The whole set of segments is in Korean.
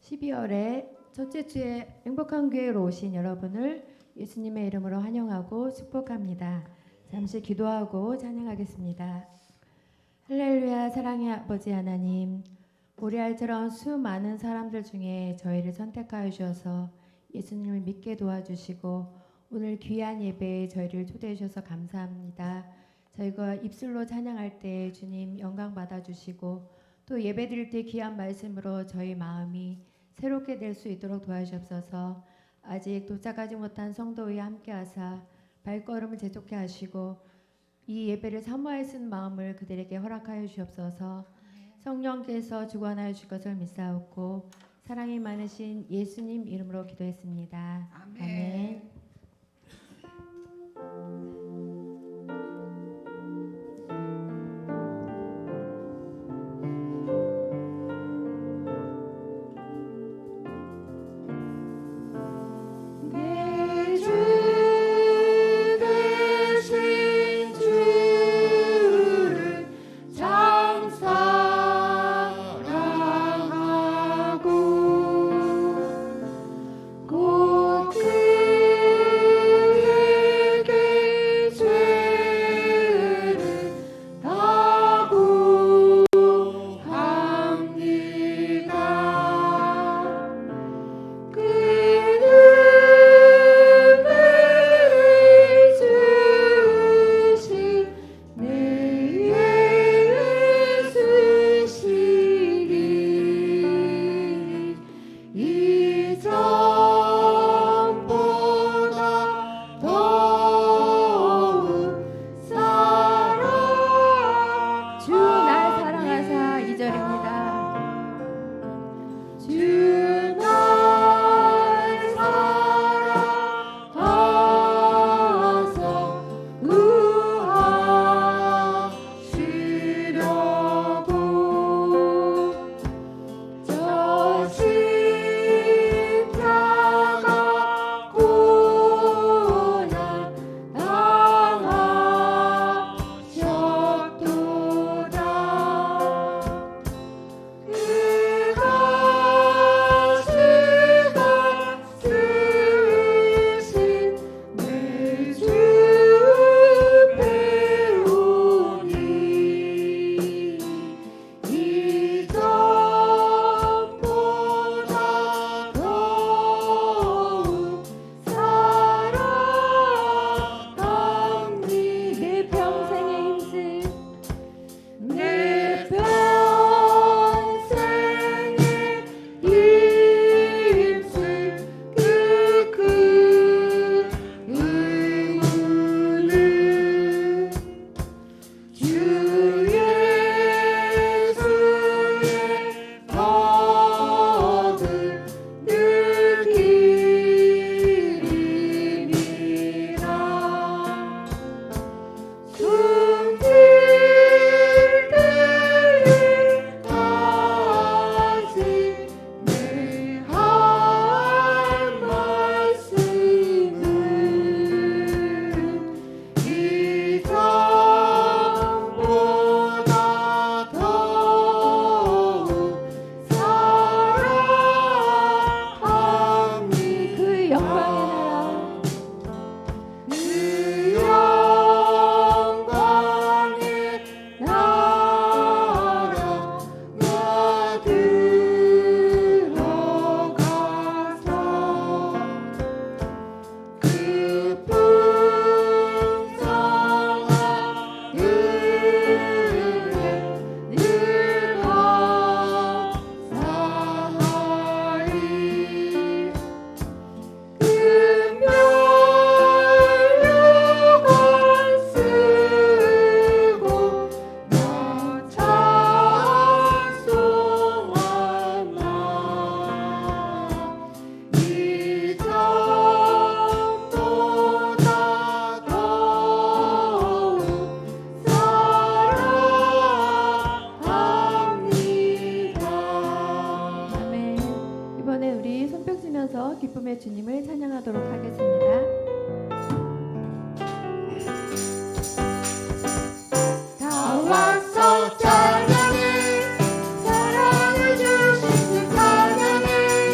12월에 첫째 주에 행복한 교회로 오신 여러분을 예수님의 이름으로 환영하고 축복합니다. 잠시 기도하고 찬양하겠습니다. 할렐루야. 사랑의 아버지 하나님, 모리알처럼 수많은 사람들 중에 저희를 선택하여 주셔서 예수님을 믿게 도와주시고 오늘 귀한 예배에 저희를 초대해 주셔서 감사합니다. 저희가 입술로 찬양할 때 주님 영광 받아주시고 또 예배 드릴 때 귀한 말씀으로 저희 마음이 새롭게 될 수 있도록 도와주옵소서. 아직 도착하지 못한 성도와 함께 하사 발걸음을 재촉해 하시고 이 예배를 사모하여 쓴 마음을 그들에게 허락하여 주옵소서. 성령께서 주관하여 주실 것을 믿사옵고 사랑이 많으신 예수님 이름으로 기도했습니다. 아멘. 기쁨의 주님을 찬양하도록 하겠습니다. 다 왔어 찬양해 사랑을 주신 그 찬양해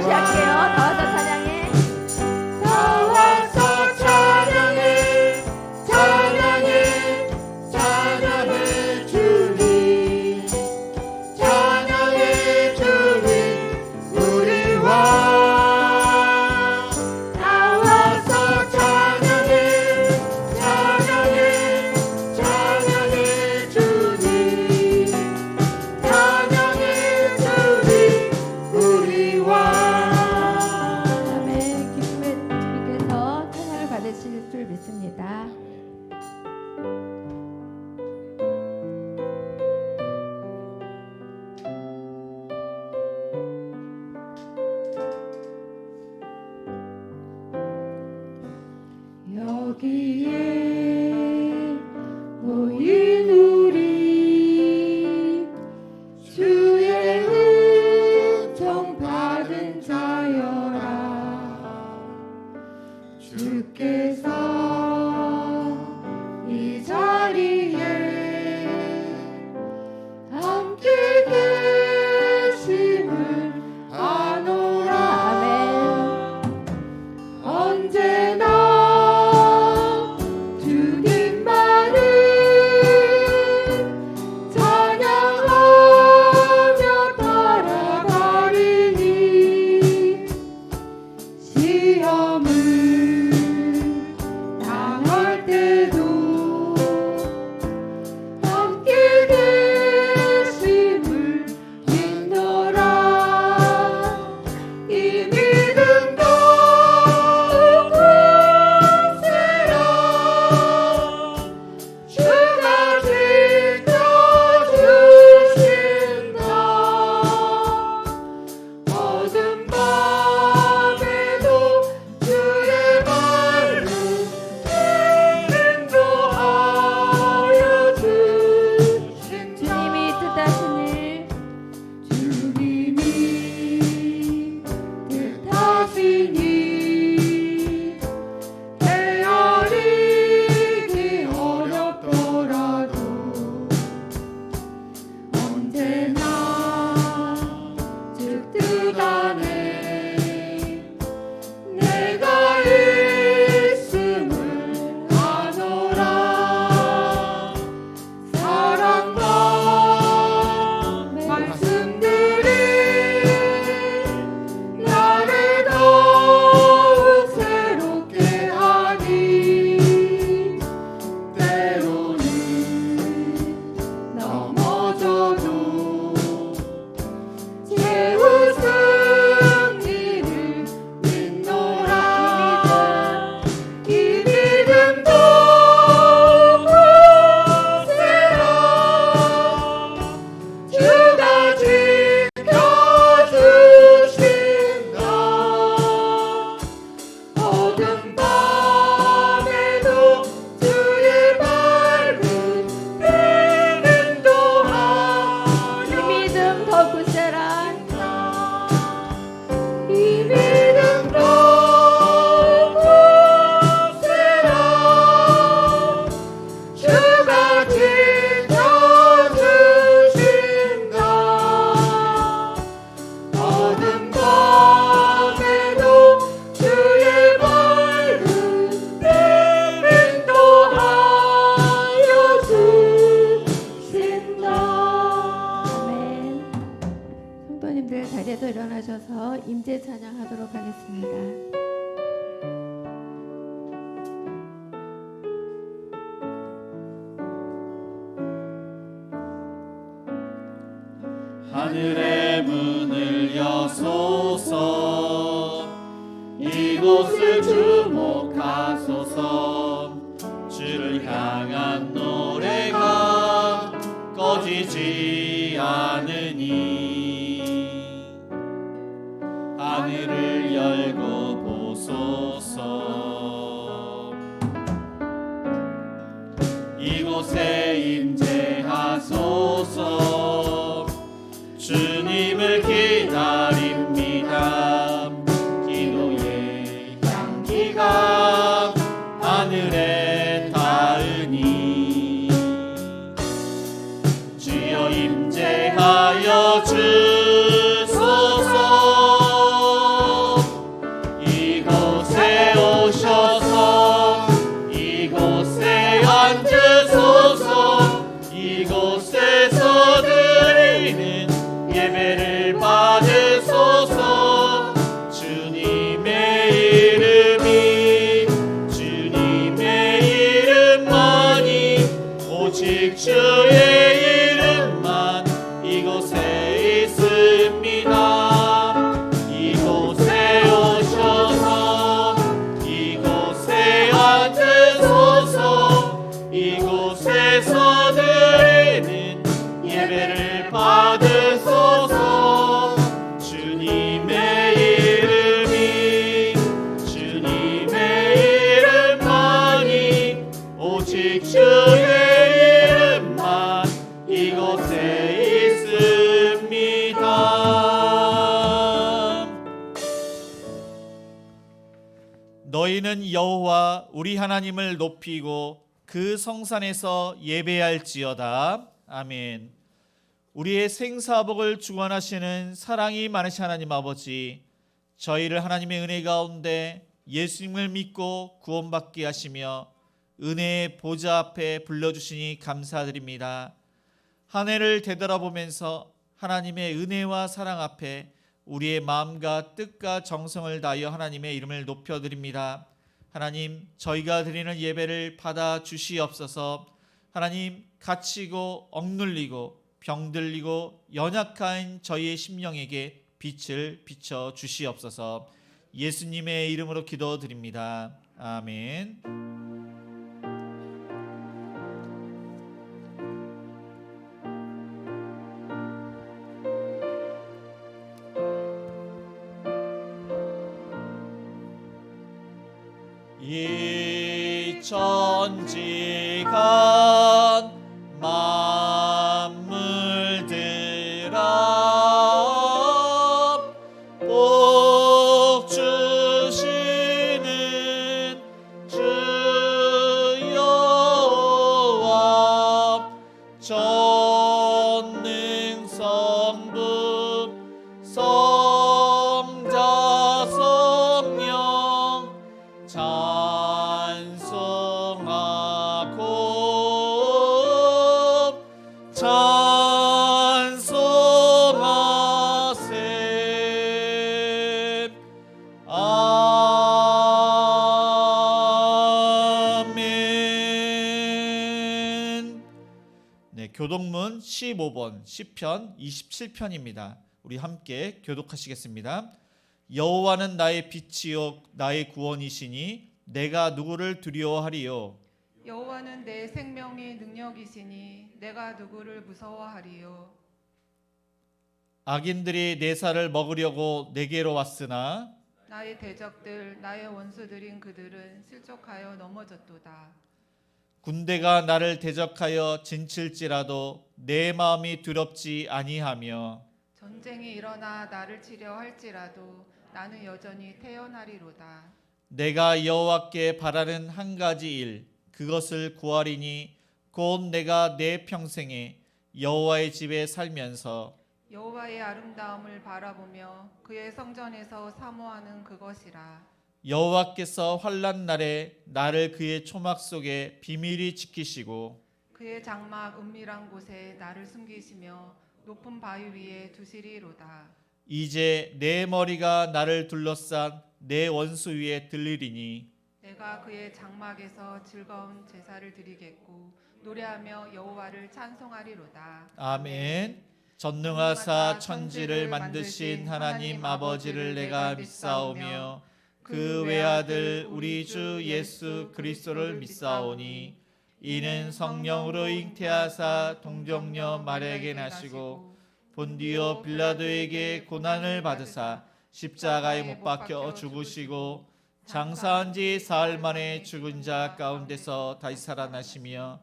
다시 할게요. 나와서 찬양해. 나와서 찬양해 찬양해 찬양해 주님 찬양해 주님 우리 왕 나와서 찬양해 찬양해 찬양해 주님 찬양해 주님 우리 왕 아멘. 기쁨의 주님께서 찬양을 받으실 줄 믿습니다. 여기에 모인 우리 주의 은총 받은 자여라 주께서 이 자리에 함께 계심을 아노라. 아멘. 언제나 주님만을 찬양하며 따라가리니 시험을 당할 때도 함께 계심을 믿노라. 이 믿음도 굳세라. 주가 지켜주신다. 어둠 밤에도 주의 말로 인도하여 주신다. 주님이 뜻하신 일 주님이 뜻하신 일 헤아리기 어렵더라도 언제나 즉 뜻 안에 내가 있음을 아노라. 사랑과 말씀들이 나를 더욱 새롭게 하니 때로는 넘어져도 제 웃음 일을 믿노라. 이 믿음도 굳세라. 주가 지켜주신다. 어둠 밤에도 주의 밝은 빛 인도하여 이 믿음 더 굳세라. 이 믿음도 굳세라. 주가 지켜주신다. 어둠 밤에도 주의 밝은 빛 인도하여 주신다. 아멘. 성도님들 자리에서 일어나셔서 임재 찬양하도록 하겠습니다. 하늘의 문을 여소서 이곳을 주목하소서 주를 향한 노래가 꺼지지 않으니 하늘을 열고 보소서 이곳에 임재하소서 주님을 기다립니다. 기도의 향기가 하늘에 닿으니 주여 임재하여 주소서 예배를 받으소서. 주님의 이름이 주님의 이름만이 오직 주의 이름만 이곳에 있습니다. 이곳에 오셔서 이곳에 앉으소서. 이곳에서 드리는 예배를 받으소서. 주님의 이름이 주님의 이름만이 오직 주의 이름만 이곳에 있습니다. 너희는 여호와 우리 하나님을 높이고 그 성산에서 예배할지어다. 아멘. 우리의 생사복을 주관하시는 사랑이 많으신 하나님 아버지, 저희를 하나님의 은혜 가운데 예수님을 믿고 구원받게 하시며 은혜의 보좌 앞에 불러주시니 감사드립니다. 한 해를 되돌아보면서 하나님의 은혜와 사랑 앞에 우리의 마음과 뜻과 정성을 다하여 하나님의 이름을 높여드립니다. 하나님, 저희가 드리는 예배를 받아 주시옵소서. 하나님, 갇히고 억눌리고 병들리고 연약한 저희의 심령에게 빛을 비춰 주시옵소서. 예수님의 이름으로 기도드립니다. 아멘. 이 천지간 만물들아 복 주시는 주 여호와 전능성부 성자 성령 찬송하고 찬송하세. 아멘. 네, 교독문 15번 시편 27편입니다. 우리 함께 교독하시겠습니다. 여호와는 나의 빛이요 나의 구원이시니 내가 누구를 두려워하리요. 여호와는 내 생명의 능력이시니 내가 누구를 무서워하리요. 악인들이 내 살을 먹으려고 내게로 왔으나 나의 대적들 나의 원수들인 그들은 실족하여 넘어졌도다. 군대가 나를 대적하여 진칠지라도 내 마음이 두렵지 아니하며 전쟁이 일어나 나를 치려 할지라도 나는 여전히 태어나리로다. 내가 여호와께 바라는 한 가지 일 그것을 구하리니 곧 내가 내 평생에 여호와의 집에 살면서 여호와의 아름다움을 바라보며 그의 성전에서 사모하는 그것이라. 여호와께서 환난 날에 나를 그의 초막 속에 비밀히 지키시고 그의 장막 은밀한 곳에 나를 숨기시며 높은 바위 위에 두시리로다. 이제 내 머리가 나를 둘러싼 내 원수 위에 들리리니 내가 그의 장막에서 즐거운 제사를 드리겠고 노래하며 여호와를 찬송하리로다. 아멘. 전능하사 천지를 만드신 하나님 아버지를 내가 믿사오며 그 외아들 우리 주 예수 그리스도를 믿사오니 이는 성령으로 잉태하사 동정녀 마리아에게 나시고 본디오 빌라도에게 고난을 받으사 십자가에 못 박혀 죽으시고 장사한 지 사흘 만에 죽은 자 가운데서 다시 살아나시며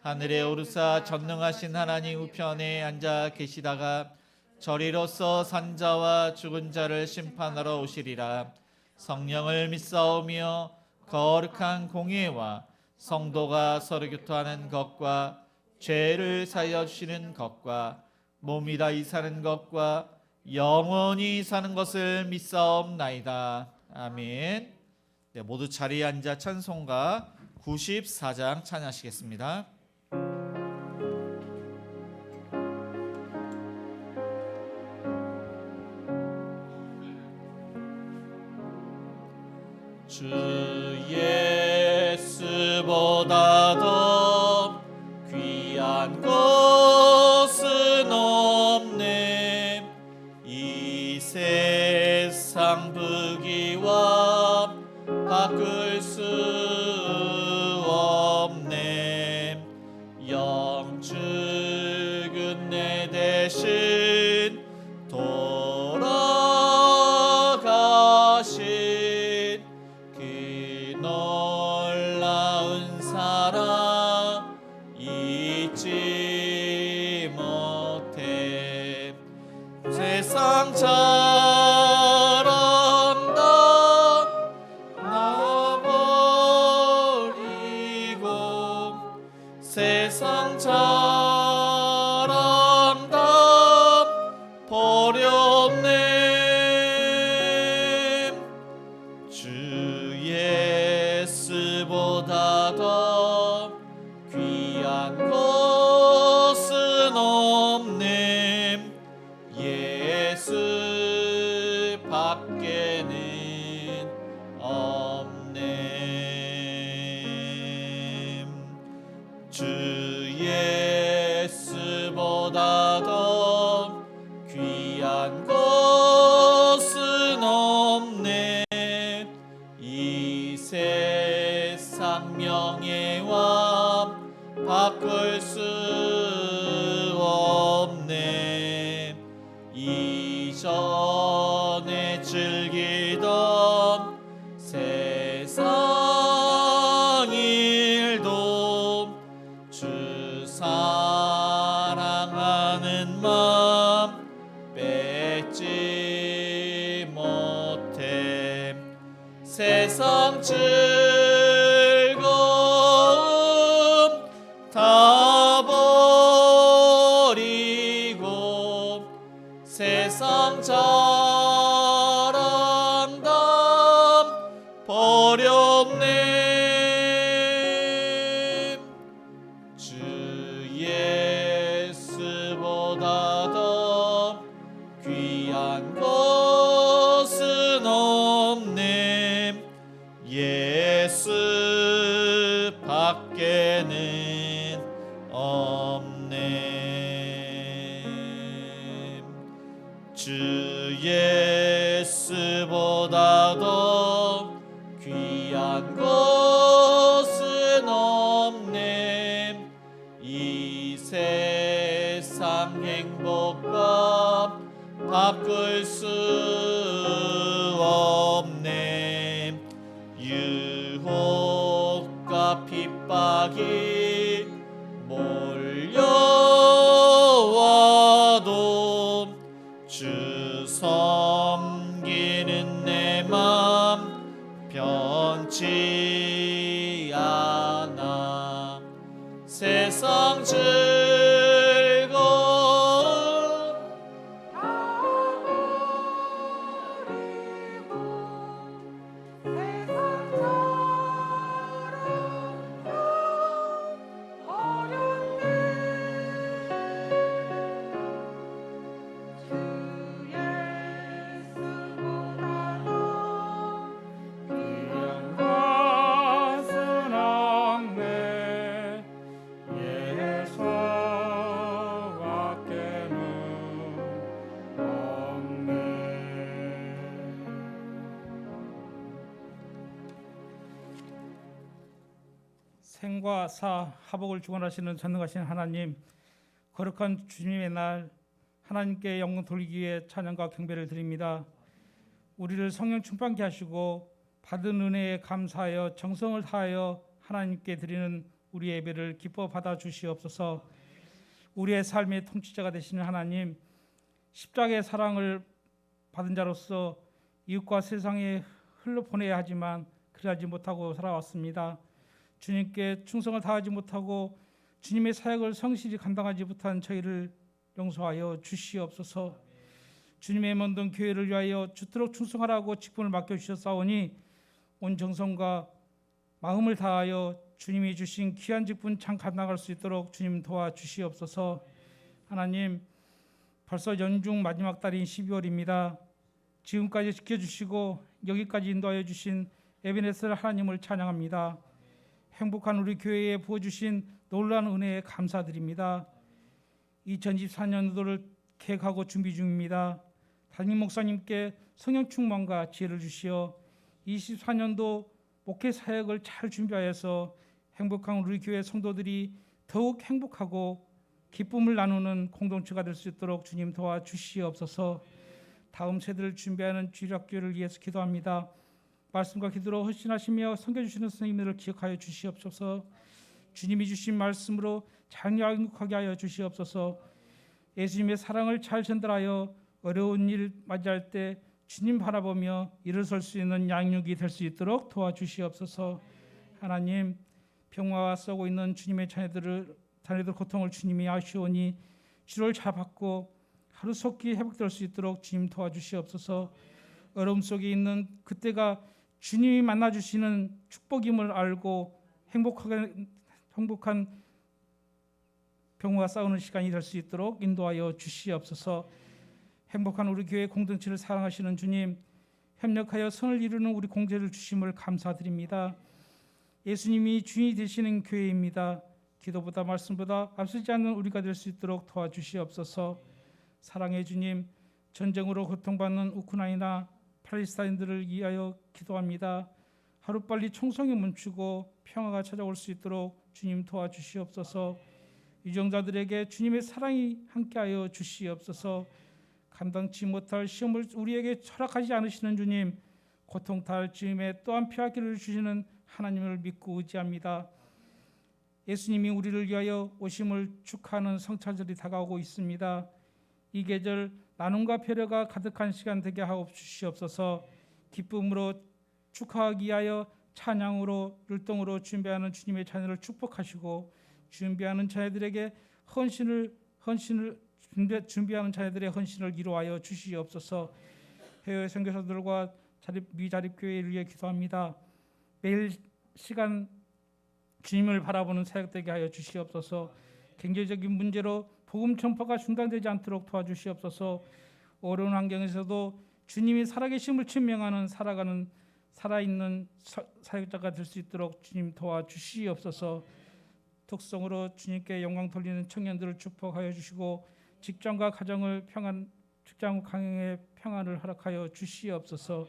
하늘에 오르사 전능하신 하나님 우편에 앉아 계시다가 저리로서 산자와 죽은 자를 심판하러 오시리라. 성령을 믿사오며 거룩한 공예와 성도가 서로 교통하는 것과 죄를 사하여 주시는 것과 몸이 다시 사는 것과 영원히 사는 것을 믿사옵나이다. 아멘. 네, 모두 자리에 앉아 찬송가 94장 찬양하시겠습니다. 주 예수보다 더 귀한 것은 없네. 이 세상 부귀와 바꿀 수 없네. 영축은 내 대신 돌아가신 그 놀라운 사랑 잊지 못해. 세상 잘한다 나버리고 세상 잘한다 버렸네. 주 예수보다 더 귀한 것은 없네. 예수 밖에는 없네. 주 예수보다 더 귀한 것은 없네. 이 세상 명예와 바꿀 수 없네. 이전에 즐기던 세상 일도 주 사랑하는 마음 뺏지 못해. 세상 즐거움 다 버리고 세상 잘한다 버렸네. 주 예수보다 더 귀한 것은 없네. 예수 밖에는 없네. 주 예수보다 더 귀한 것은 없네. 이 세상 행복과 바꿀 수 없네. 유혹과 핍박이 몰려와도 주 섬기는 내 맘 변치 않아. 세상 즐거움 다 버리고 세상 사랑다 버렸네. 주 예수보다 더 귀한 것은 없네. 예수 밖에는 없네. 생과 사 하복을 주관하시는 전능하신 하나님, 거룩한 주님의 날 하나님께 영광 돌리기 위해 찬양과 경배를 드립니다. 우리를 성령 충만케 하시고 받은 은혜에 감사하여 정성을 다하여 하나님께 드리는 우리 예배를 기뻐 받아 주시옵소서. 우리의 삶의 통치자가 되시는 하나님, 십자가의 사랑을 받은 자로서 이웃과 세상에 흘러보내야 하지만 그러하지 못하고 살아왔습니다. 주님께 충성을 다하지 못하고 주님의 사역을 성실히 감당하지 못한 저희를 용서하여 주시옵소서. 주님의 만든 교회를 위하여 주도록 충성하라고 직분을 맡겨주셨사오니 온 정성과 마음을 다하여 주님이 주신 귀한 직분 참 감당할 수 있도록 주님 도와주시옵소서. 하나님, 벌써 연중 마지막 달인 12월입니다. 지금까지 지켜주시고 여기까지 인도하여 주신 에베네셀 하나님을 찬양합니다. 행복한 우리 교회에 부어주신 놀라운 은혜에 감사드립니다. 2024년도를 계획하고 준비 중입니다. 담임 목사님께 성령 충만과 지혜를 주시어 24년도 목회 사역을 잘 준비하여서 행복한 우리 교회 성도들이 더욱 행복하고 기쁨을 나누는 공동체가 될 수 있도록 주님 도와주시옵소서. 다음 세대를 준비하는 주일학교를 위해서 기도합니다. 말씀과 기도로 헌신하시며 섬겨주시는 선생님들을 기억하여 주시옵소서. 주님이 주신 말씀으로 장려하게 하여 주시옵소서. 예수님의 사랑을 잘 전달하여 어려운 일 맞이할 때 주님 바라보며 일어설 수 있는 양육이 될 수 있도록 도와주시옵소서. 하나님, 병화와 싸우고 있는 주님의 자녀들 고통을 주님이 아시오니 치료를 잘 받고 하루속히 회복될 수 있도록 주님 도와주시옵소서. 어려움 속에 있는 그때가 주님이 만나주시는 축복임을 알고 행복한 병화와 싸우는 시간이 될 수 있도록 인도하여 주시옵소서. 행복한 우리 교회 공동체를 사랑하시는 주님, 협력하여 선을 이루는 우리 공제를 주심을 감사드립니다. 예수님이 주인이 되시는 교회입니다. 기도보다 말씀보다 앞서지 않는 우리가 될 수 있도록 도와주시옵소서. 사랑의 주님, 전쟁으로 고통받는 우크라이나 팔레스타인들을 위하여 기도합니다. 하루빨리 총성이 멈추고 평화가 찾아올 수 있도록 주님 도와주시옵소서. 유정자들에게 주님의 사랑이 함께하여 주시옵소서. 감당치 못할 시험을 우리에게 허락하지 않으시는 주님, 고통 당할 즈음에 또한 피와 길을 주시는 하나님을 믿고 의지합니다. 예수님이 우리를 위하여 오심을 축하하는 성찬절이 다가오고 있습니다. 이 계절 나눔과 배려가 가득한 시간 되게 하옵 주시옵소서. 기쁨으로 축하하기 위하여 찬양으로 율동으로 준비하는 주님의 자녀를 축복하시고, 준비하는 자녀들에게 준비하는 자녀들의 헌신을 이루하여 주시옵소서. 해외 선교사들과 미자립교회를 위해 기도합니다. 매일 시간 주님을 바라보는 사역되게 하여 주시옵소서. 경제적인 문제로 복음 전파가 중단되지 않도록 도와주시옵소서. 어려운 환경에서도 주님이 살아계심을 증명하는 살아있는 사역자가 될 수 있도록 주님 도와주시옵소서. 특성으로 주님께 영광 돌리는 청년들을 축복하여 주시고, 직장과 가정을 직장 강행의 평안을 허락하여 주시옵소서.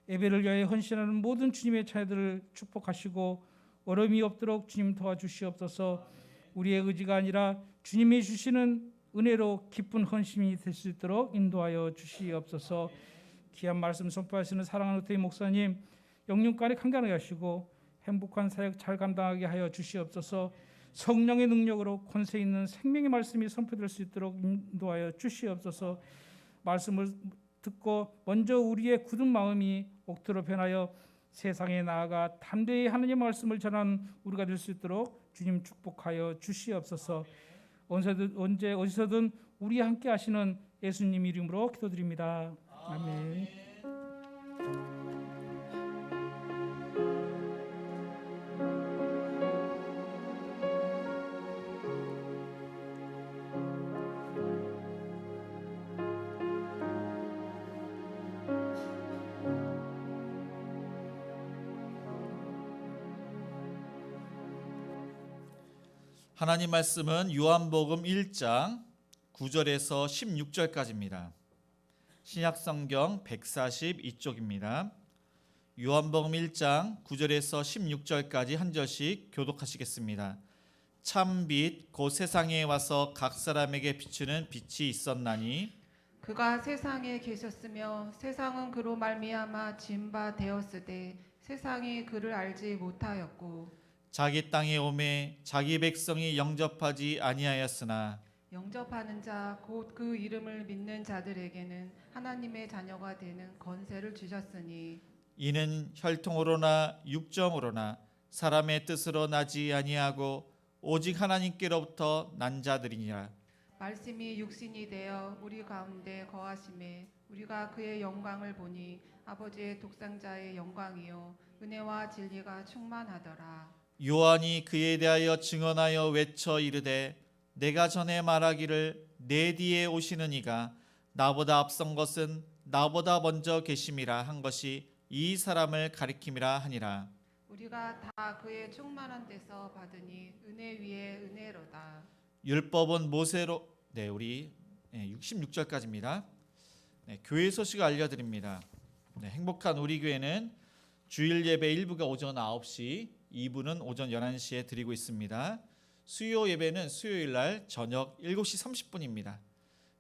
예배를 위하여 헌신하는 모든 주님의 자녀들을 축복하시고, 어려움이 없도록 주님 도와주시옵소서. 우리의 의지가 아니라 주님이 주시는 은혜로 기쁜 헌신이 될 수 있도록 인도하여 주시옵소서. 귀한 말씀 선포하시는 사랑하는 우리 목사님, 영육간에 강건하게 하시고 행복한 사역 잘 감당하게 하여 주시옵소서. 성령의 능력으로 권세 있는 생명의 말씀이 선포될 수 있도록 인도하여 주시옵소서. 말씀을 듣고 먼저 우리의 굳은 마음이 옥토로 변하여 세상에 나아가 담대히 하나님의 말씀을 전하는 우리가 될 수 있도록 주님 축복하여 주시옵소서. 언제 어디서든 우리와 함께 하시는 예수님 이름으로 기도드립니다. 아멘. 하나님 말씀은 요한복음 1장 9절에서 16절까지입니다. 신약성경 142쪽입니다. 요한복음 1장 9절에서 16절까지 한 절씩 교독하시겠습니다. 참 빛 곧 세상에 와서 각 사람에게 비추는 빛이 있었나니 그가 세상에 계셨으며 세상은 그로 말미암아 지은 바 되었으되 세상이 그를 알지 못하였고 자기 땅에 오매 자기 백성이 영접하지 아니하였으나 영접하는 자 곧 그 이름을 믿는 자들에게는 하나님의 자녀가 되는 권세를 주셨으니 이는 혈통으로나 육정으로나 사람의 뜻으로 나지 아니하고 오직 하나님께로부터 난 자들이니라. 말씀이 육신이 되어 우리 가운데 거하심에 우리가 그의 영광을 보니 아버지의 독생자의 영광이요 은혜와 진리가 충만하더라. 요한이 그에 대하여 증언하여 외쳐 이르되 내가 전에 말하기를 내 뒤에 오시는 이가 나보다 앞선 것은 나보다 먼저 계심이라 한 것이 이 사람을 가리킴이라 하니라. 우리가 다 그의 충만한 데서 받으니 은혜 위에 은혜로다. 율법은 모세로 우리 66절까지입니다. 교회 소식을 알려드립니다. 행복한 우리 교회는 주일 예배 1부가 오전 9시, 2부는 오전 11시에 드리고 있습니다. 수요 예배는 수요일 날 저녁 7시 30분입니다.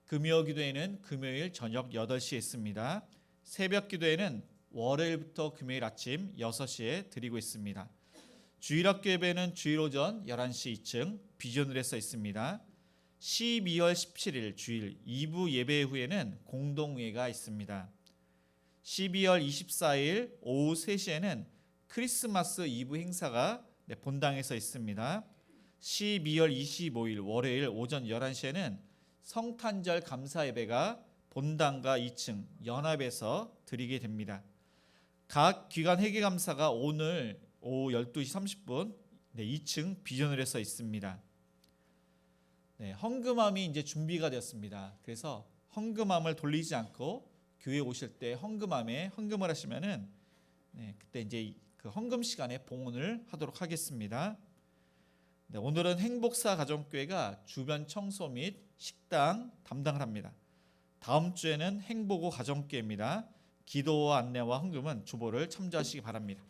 금요 기도회는 금요일 저녁 8시에 있습니다. 새벽 기도회는 월요일부터 금요일 아침 6시에 드리고 있습니다. 주일학교 예배는 주일 오전 11시 2층 비전을에 써 있습니다. 12월 17일 주일 2부 예배 후에는 공동회가 있습니다. 12월 24일 오후 3시에는 크리스마스 이브 행사가 본당에서 있습니다. 12월 25일 월요일 오전 11시에는 성탄절 감사 예배가 본당과 2층 연합에서 드리게 됩니다. 각 기관 회계감사가 오늘 오후 12시 30분 2층 비전을에서 있습니다. 헌금함이 이제 준비가 되었습니다. 그래서 헌금함을 돌리지 않고 교회 오실 때 헌금함에 헌금을 하시면은 그때 이제 그 헌금 시간에 봉헌을 하도록 하겠습니다. 오늘은 행복사 가정교회가 주변 청소 및 식당 담당을 합니다. 다음 주에는 행복호 가정교회입니다. 기도와 안내와 헌금은 주보를 참조하시기 바랍니다.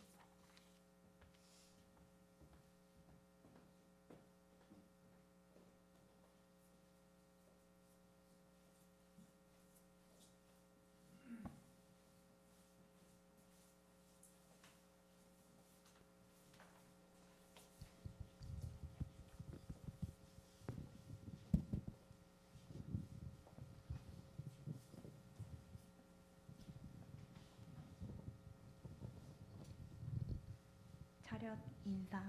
차렷 인사.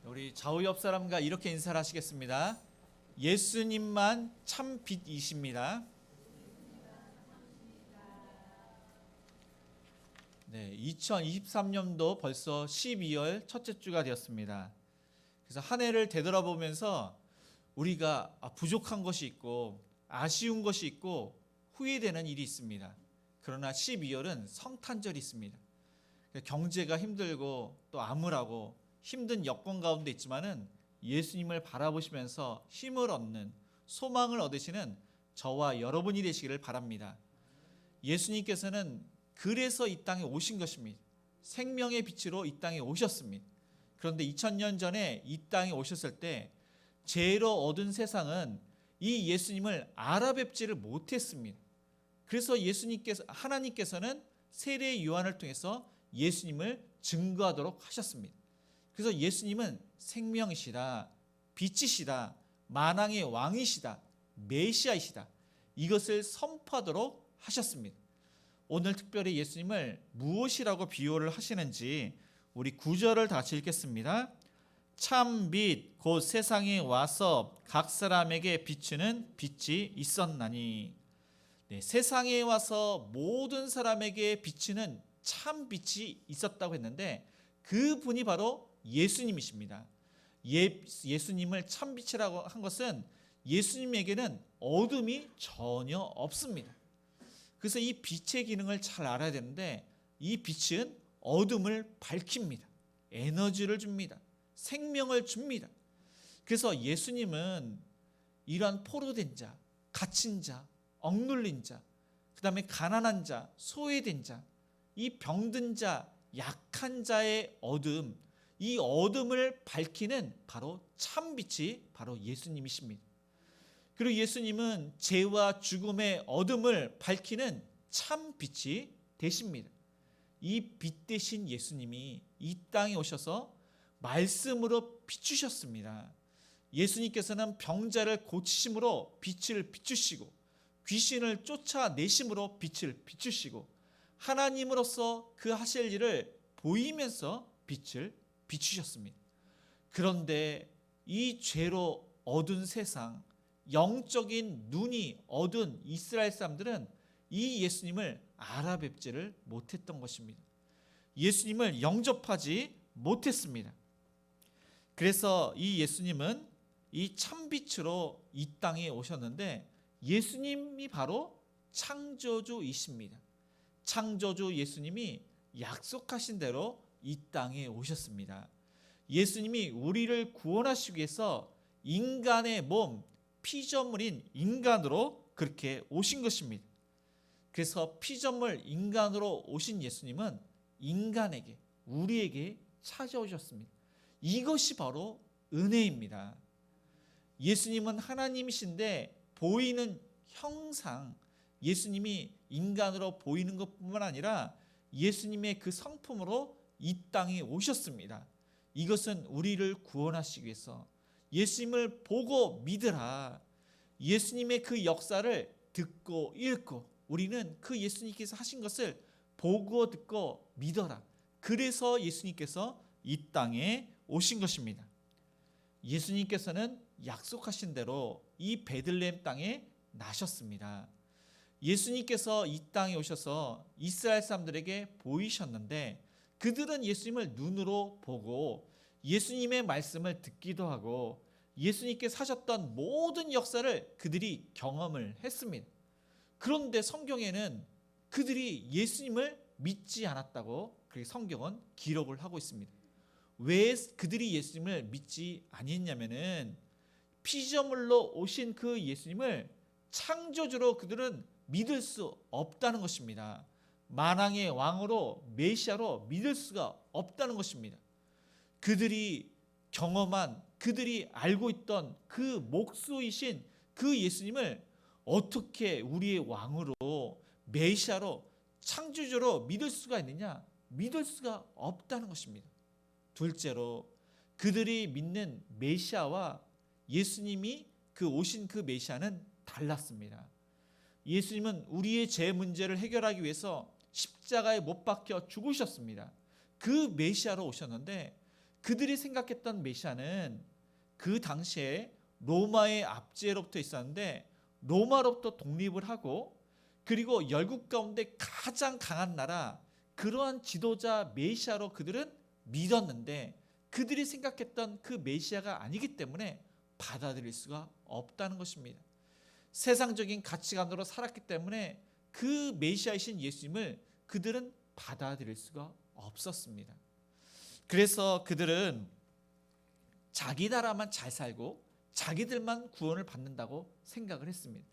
우리 좌우 옆 사람과 이렇게 인사를 하시겠습니다. 예수님만 참 빛이십니다. 2023년도 벌써 12월 첫째 주가 되었습니다. 그래서 한 해를 되돌아보면서 우리가 부족한 것이 있고 아쉬운 것이 있고 후회되는 일이 있습니다. 그러나 12월은 성탄절이 있습니다. 경제가 힘들고 또 암울하고 힘든 여건 가운데 있지만은 예수님을 바라보시면서 힘을 얻는 소망을 얻으시는 저와 여러분이 되시기를 바랍니다. 예수님께서는 그래서 이 땅에 오신 것입니다. 생명의 빛으로 이 땅에 오셨습니다. 그런데 2000년 전에 이 땅에 오셨을 때 죄로 얻은 세상은 이 예수님을 알아뵙지를 못했습니다. 그래서 하나님께서는 세례 요한을 통해서 예수님을 증거하도록 하셨습니다. 그래서 예수님은 생명이시라, 빛이시다, 만왕의 왕이시다, 메시아이시다, 이것을 선포하도록 하셨습니다. 오늘 특별히 예수님을 무엇이라고 비유를 하시는지 우리 9절을 다시 읽겠습니다. 참 빛 곧 세상에 와서 각 사람에게 비추는 빛이 있었나니. 네, 세상에 와서 모든 사람에게 비추는 참 빛이 있었다고 했는데 그 분이 바로 예수님이십니다. 예수님을 참 빛이라고 한 것은 예수님에게는 어둠이 전혀 없습니다. 그래서 이 빛의 기능을 잘 알아야 되는데 이 빛은 어둠을 밝힙니다. 에너지를 줍니다. 생명을 줍니다. 그래서 예수님은 이러한 포로된 자, 갇힌 자, 억눌린 자, 그 다음에 가난한 자, 소외된 자, 이 병든 자, 약한 자의 어둠, 이 어둠을 밝히는 바로 참빛이 바로 예수님이십니다. 그리고 예수님은 죄와 죽음의 어둠을 밝히는 참빛이 되십니다. 이 빛 대신 예수님이 이 땅에 오셔서 말씀으로 비추셨습니다. 예수님께서는 병자를 고치심으로 빛을 비추시고 귀신을 쫓아내심으로 빛을 비추시고 하나님으로서 그 하실 일을 보이면서 빛을 비추셨습니다. 그런데 이 죄로 어두운 세상, 영적인 눈이 어두운 이스라엘 사람들은 이 예수님을 알아뵙지를 못했던 것입니다. 예수님을 영접하지 못했습니다. 그래서 이 예수님은 이 참빛으로 이 땅에 오셨는데 예수님이 바로 창조주이십니다. 창조주 예수님이 약속하신 대로 이 땅에 오셨습니다. 예수님이 우리를 구원하시기 위해서 인간의 몸, 피조물인 인간으로 그렇게 오신 것입니다. 그래서 피조물 인간으로 오신 예수님은 인간에게, 우리에게 찾아오셨습니다. 이것이 바로 은혜입니다. 예수님은 하나님이신데 보이는 형상, 예수님이 인간으로 보이는 것뿐만 아니라 예수님의 그 성품으로 이 땅에 오셨습니다. 이것은 우리를 구원하시기 위해서 예수님을 보고 믿으라. 예수님의 그 역사를 듣고 읽고 우리는 그 예수님께서 하신 것을 보고 듣고 믿어라. 그래서 예수님께서 이 땅에 오신 것입니다. 예수님께서는 약속하신 대로 이 베들레헴 땅에 나셨습니다. 예수님께서 이 땅에 오셔서 이스라엘 사람들에게 보이셨는데 그들은 예수님을 눈으로 보고 예수님의 말씀을 듣기도 하고 예수님께서 하셨던 모든 역사를 그들이 경험을 했습니다. 그런데 성경에는 그들이 예수님을 믿지 않았다고 그렇게 성경은 기록을 하고 있습니다. 왜 그들이 예수님을 믿지 아니했냐면은 피조물로 오신 그 예수님을 창조주로 그들은 믿을 수 없다는 것입니다. 만왕의 왕으로 메시아로 믿을 수가 없다는 것입니다. 그들이 경험한, 그들이 알고 있던 그 목수이신 그 예수님을 어떻게 우리의 왕으로 메시아로 창조주로 믿을 수가 있느냐? 믿을 수가 없다는 것입니다. 둘째로 그들이 믿는 메시아와 예수님이 그 오신 그 메시아는 달랐습니다. 예수님은 우리의 죄 문제를 해결하기 위해서 십자가에 못 박혀 죽으셨습니다. 그 메시아로 오셨는데 그들이 생각했던 메시아는 그 당시에 로마의 압제로부터 있었는데 로마로부터 독립을 하고 그리고 열국 가운데 가장 강한 나라 그러한 지도자 메시아로 그들은 믿었는데 그들이 생각했던 그 메시아가 아니기 때문에 받아들일 수가 없다는 것입니다. 세상적인 가치관으로 살았기 때문에 그 메시아이신 예수님을 그들은 받아들일 수가 없었습니다. 그래서 그들은 자기 나라만 잘 살고 자기들만 구원을 받는다고 생각을 했습니다.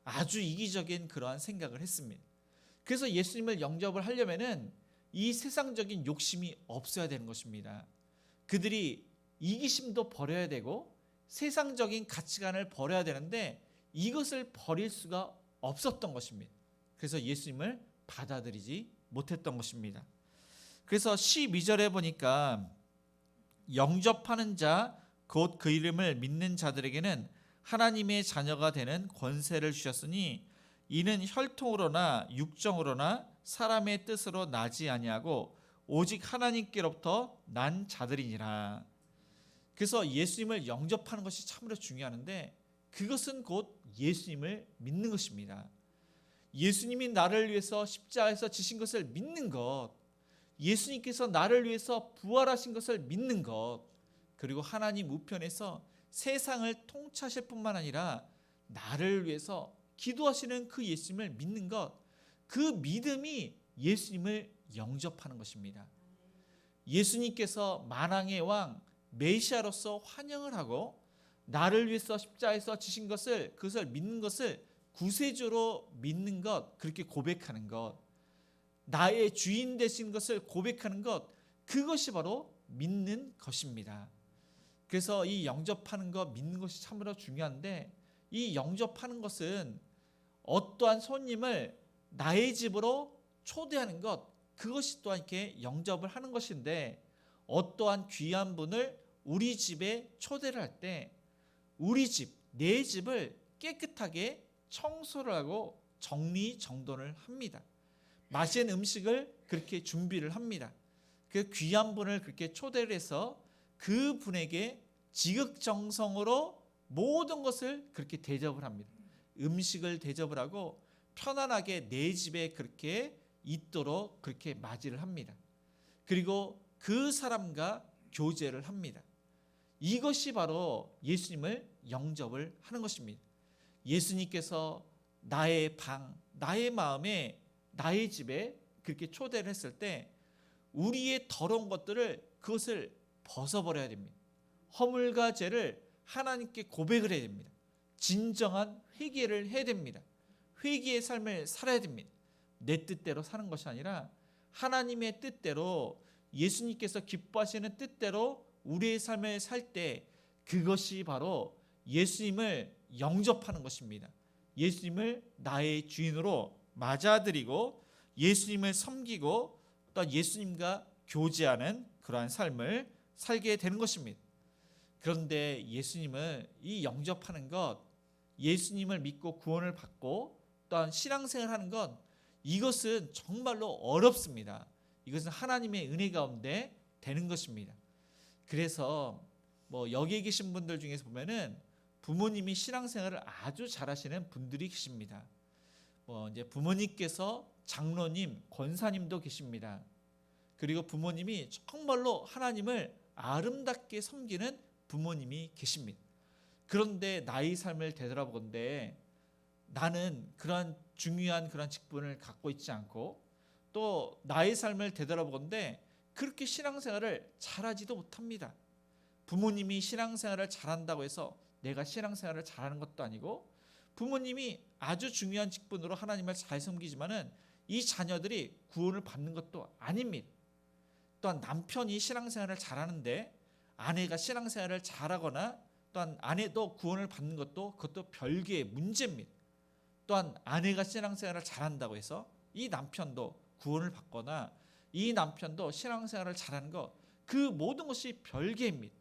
아주 이기적인 그러한 생각을 했습니다. 그래서 예수님을 영접을 하려면은 이 세상적인 욕심이 없어야 되는 것입니다. 그들이 이기심도 버려야 되고 세상적인 가치관을 버려야 되는데 이것을 버릴 수가 없었던 것입니다. 그래서 예수님을 받아들이지 못했던 것입니다. 그래서 12절에 보니까 영접하는 자 곧 그 이름을 믿는 자들에게는 하나님의 자녀가 되는 권세를 주셨으니 이는 혈통으로나 육정으로나 사람의 뜻으로 나지 아니하고 오직 하나님께로부터 난 자들이니라. 그래서 예수님을 영접하는 것이 참으로 중요한데 그것은 곧 예수님을 믿는 것입니다. 예수님이 나를 위해서 십자가에서 지신 것을 믿는 것, 예수님께서 나를 위해서 부활하신 것을 믿는 것, 그리고 하나님 우편에서 세상을 통치하실 뿐만 아니라 나를 위해서 기도하시는 그 예수님을 믿는 것, 그 믿음이 예수님을 영접하는 것입니다. 예수님께서 만왕의 왕 메시아로서 환영을 하고 나를 위해서 십자가에서 지신 것을, 그것을 믿는 것을 구세주로 믿는 것, 그렇게 고백하는 것, 나의 주인 되신 것을 고백하는 것, 그것이 바로 믿는 것입니다. 그래서 이 영접하는 것, 믿는 것이 참으로 중요한데 이 영접하는 것은 어떠한 손님을 나의 집으로 초대하는 것, 그것이 또한 이렇게 영접을 하는 것인데 어떠한 귀한 분을 우리 집에 초대를 할 때 우리 집, 내 집을 깨끗하게 청소를 하고 정리정돈을 합니다. 맛있는 음식을 그렇게 준비를 합니다. 그 귀한 분을 그렇게 초대를 해서 그 분에게 지극정성으로 모든 것을 그렇게 대접을 합니다. 음식을 대접을 하고 편안하게 내 집에 그렇게 있도록 그렇게 맞이를 합니다. 그리고 그 사람과 교제를 합니다. 이것이 바로 예수님을 영접을 하는 것입니다. 예수님께서 나의 방, 나의 마음에, 나의 집에 그렇게 초대를 했을 때 우리의 더러운 것들을 그것을 벗어버려야 됩니다. 허물과 죄를 하나님께 고백을 해야 됩니다. 진정한 회개를 해야 됩니다. 회개의 삶을 살아야 됩니다. 내 뜻대로 사는 것이 아니라 하나님의 뜻대로, 예수님께서 기뻐하시는 뜻대로 우리의 삶을 살 때 그것이 바로 예수님을 영접하는 것입니다. 예수님을 나의 주인으로 맞아들이고 예수님을 섬기고 또 예수님과 교제하는 그러한 삶을 살게 되는 것입니다. 그런데 예수님을 이 영접하는 것, 예수님을 믿고 구원을 받고 또한 신앙생활을 하는 것, 이것은 정말로 어렵습니다. 이것은 하나님의 은혜 가운데 되는 것입니다. 그래서 여기에 계신 분들 중에서 보면은 부모님이 신앙생활을 아주 잘하시는 분들이 계십니다. 이제 부모님께서 장로님, 권사님도 계십니다. 그리고 부모님이 정말로 하나님을 아름답게 섬기는 부모님이 계십니다. 그런데 나의 삶을 되돌아보건대 나는 그러한 중요한 그런 직분을 갖고 있지 않고 또 나의 삶을 되돌아보건대 그렇게 신앙생활을 잘하지도 못합니다. 부모님이 신앙생활을 잘한다고 해서 내가 신앙생활을 잘하는 것도 아니고 부모님이 아주 중요한 직분으로 하나님을 잘 섬기지만은 이 자녀들이 구원을 받는 것도 아닙니다. 또한 남편이 신앙생활을 잘하는데 아내가 신앙생활을 잘하거나 또한 아내도 구원을 받는 것도 그것도 별개의 문제입니다. 또한 아내가 신앙생활을 잘한다고 해서 이 남편도 구원을 받거나 이 남편도 신앙생활을 잘하는 것, 그 모든 것이 별개입니다.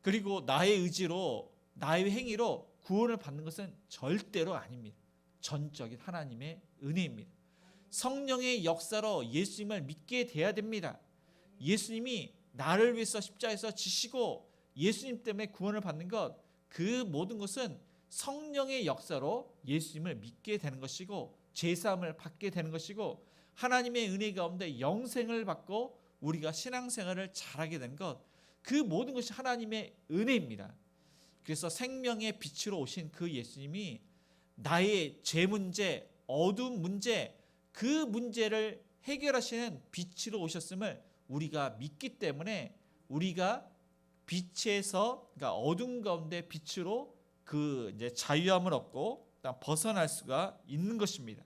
그리고 나의 의지로 나의 행위로 구원을 받는 것은 절대로 아닙니다. 전적인 하나님의 은혜입니다. 성령의 역사로 예수님을 믿게 돼야 됩니다. 예수님이 나를 위해서 십자가에서 지시고 예수님 때문에 구원을 받는 것, 그 모든 것은 성령의 역사로 예수님을 믿게 되는 것이고 죄사함을 받게 되는 것이고 하나님의 은혜 가운데 영생을 받고 우리가 신앙생활을 잘하게 된 것, 그 모든 것이 하나님의 은혜입니다. 그래서 생명의 빛으로 오신 그 예수님이 나의 죄 문제, 어두운 문제, 그 문제를 해결하시는 빛으로 오셨음을 우리가 믿기 때문에 우리가 빛에서, 그러니까 어둠 가운데 빛으로 그 이제 자유함을 얻고 벗어날 수가 있는 것입니다.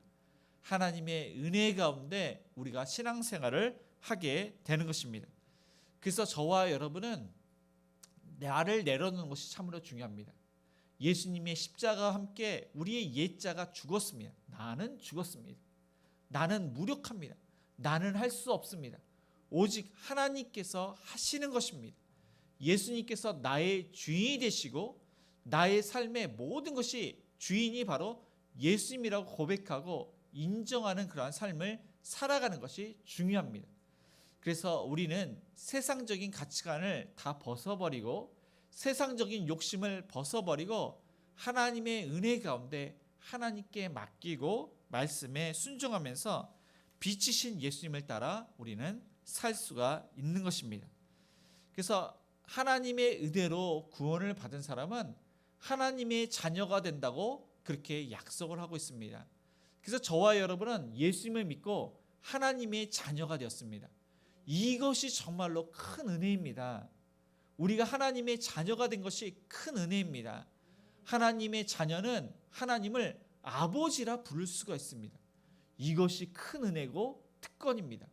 하나님의 은혜 가운데 우리가 신앙생활을 하게 되는 것입니다. 그래서 저와 여러분은 나를 내려놓는 것이 참으로 중요합니다. 예수님의 십자가와 함께 우리의 옛자가 죽었습니다. 나는 죽었습니다. 나는 무력합니다. 나는 할 수 없습니다. 오직 하나님께서 하시는 것입니다. 예수님께서 나의 주인이 되시고 나의 삶의 모든 것이 주인이 바로 예수님이라고 고백하고 인정하는 그러한 삶을 살아가는 것이 중요합니다. 그래서 우리는 세상적인 가치관을 다 벗어버리고 세상적인 욕심을 벗어버리고 하나님의 은혜 가운데 하나님께 맡기고 말씀에 순종하면서 빛이신 예수님을 따라 우리는 살 수가 있는 것입니다. 그래서 하나님의 은혜로 구원을 받은 사람은 하나님의 자녀가 된다고 그렇게 약속을 하고 있습니다. 그래서 저와 여러분은 예수님을 믿고 하나님의 자녀가 되었습니다. 이것이 정말로 큰 은혜입니다. 우리가 하나님의 자녀가 된 것이 큰 은혜입니다. 하나님의 자녀는 하나님을 아버지라 부를 수가 있습니다. 이것이 큰 은혜고 특권입니다.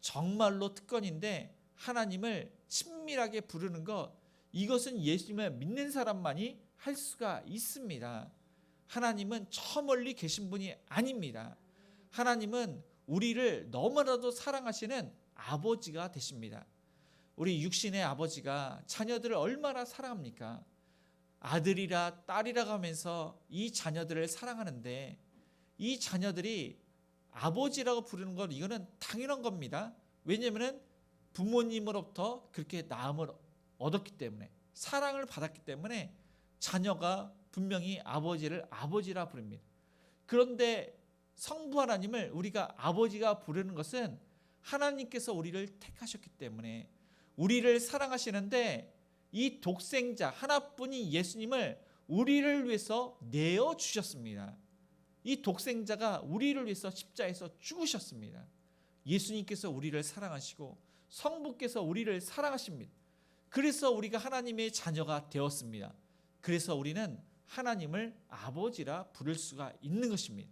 정말로 특권인데 하나님을 친밀하게 부르는 것, 이것은 예수님을 믿는 사람만이 할 수가 있습니다. 하나님은 저 멀리 계신 분이 아닙니다. 하나님은 우리를 너무나도 사랑하시는 아버지가 되십니다. 우리 육신의 아버지가 자녀들을 얼마나 사랑합니까? 아들이라 딸이라 하면서 이 자녀들을 사랑하는데 이 자녀들이 아버지라고 부르는 건 이거는 당연한 겁니다. 왜냐하면 부모님으로부터 그렇게 나음을 얻었기 때문에, 사랑을 받았기 때문에 자녀가 분명히 아버지를 아버지라 부릅니다. 그런데 성부 하나님을 우리가 아버지가 부르는 것은 하나님께서 우리를 택하셨기 때문에 우리를 사랑하시는데 이 독생자 하나뿐인 예수님을 우리를 위해서 내어주셨습니다. 이 독생자가 우리를 위해서 십자가에서 죽으셨습니다. 예수님께서 우리를 사랑하시고 성부께서 우리를 사랑하십니다. 그래서 우리가 하나님의 자녀가 되었습니다. 그래서 우리는 하나님을 아버지라 부를 수가 있는 것입니다.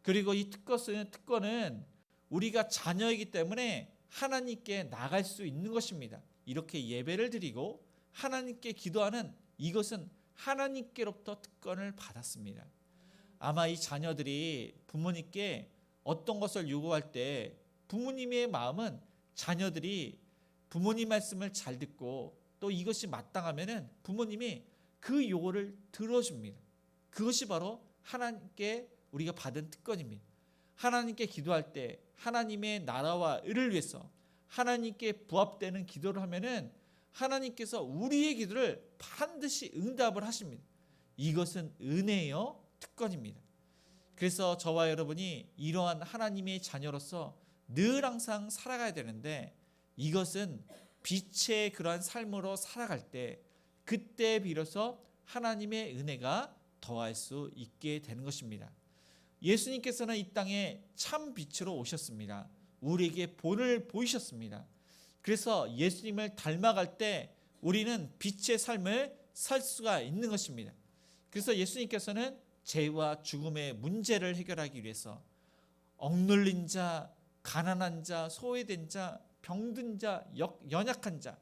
그리고 이 특권은 우리가 자녀이기 때문에 하나님께 나갈 수 있는 것입니다. 이렇게 예배를 드리고 하나님께 기도하는 이것은 하나님께로부터 특권을 받았습니다. 아마 이 자녀들이 부모님께 어떤 것을 요구할 때 부모님의 마음은 자녀들이 부모님 말씀을 잘 듣고 또 이것이 마땅하면은 부모님이 그 요구를 들어줍니다. 그것이 바로 하나님께 우리가 받은 특권입니다. 하나님께 기도할 때 하나님의 나라와 의를 위해서 하나님께 부합되는 기도를 하면은 하나님께서 우리의 기도를 반드시 응답을 하십니다. 이것은 은혜요 특권입니다. 그래서 저와 여러분이 이러한 하나님의 자녀로서 늘 항상 살아가야 되는데 이것은 빛의 그러한 삶으로 살아갈 때 그때 비로소 하나님의 은혜가 더할 수 있게 되는 것입니다. 예수님께서는 이 땅에 참 빛으로 오셨습니다. 우리에게 본을 보이셨습니다. 그래서 예수님을 닮아갈 때 우리는 빛의 삶을 살 수가 있는 것입니다. 그래서 예수님께서는 죄와 죽음의 문제를 해결하기 위해서 억눌린 자, 가난한 자, 소외된 자, 병든 자, 연약한 자,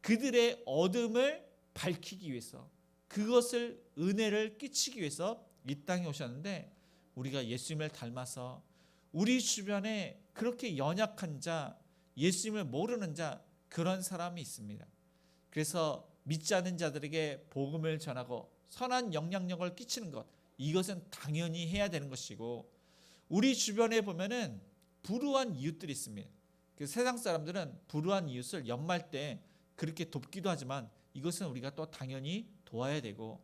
그들의 어둠을 밝히기 위해서, 그것을 은혜를 끼치기 위해서 이 땅에 오셨는데 우리가 예수님을 닮아서 우리 주변에 그렇게 연약한 자, 예수님을 모르는 자, 그런 사람이 있습니다. 그래서 믿지 않는 자들에게 복음을 전하고 선한 영향력을 끼치는 것, 이것은 당연히 해야 되는 것이고, 우리 주변에 보면은 불우한 이웃들이 있습니다. 그 세상 사람들은 불우한 이웃을 연말 때 그렇게 돕기도 하지만 이것은 우리가 또 당연히 도와야 되고,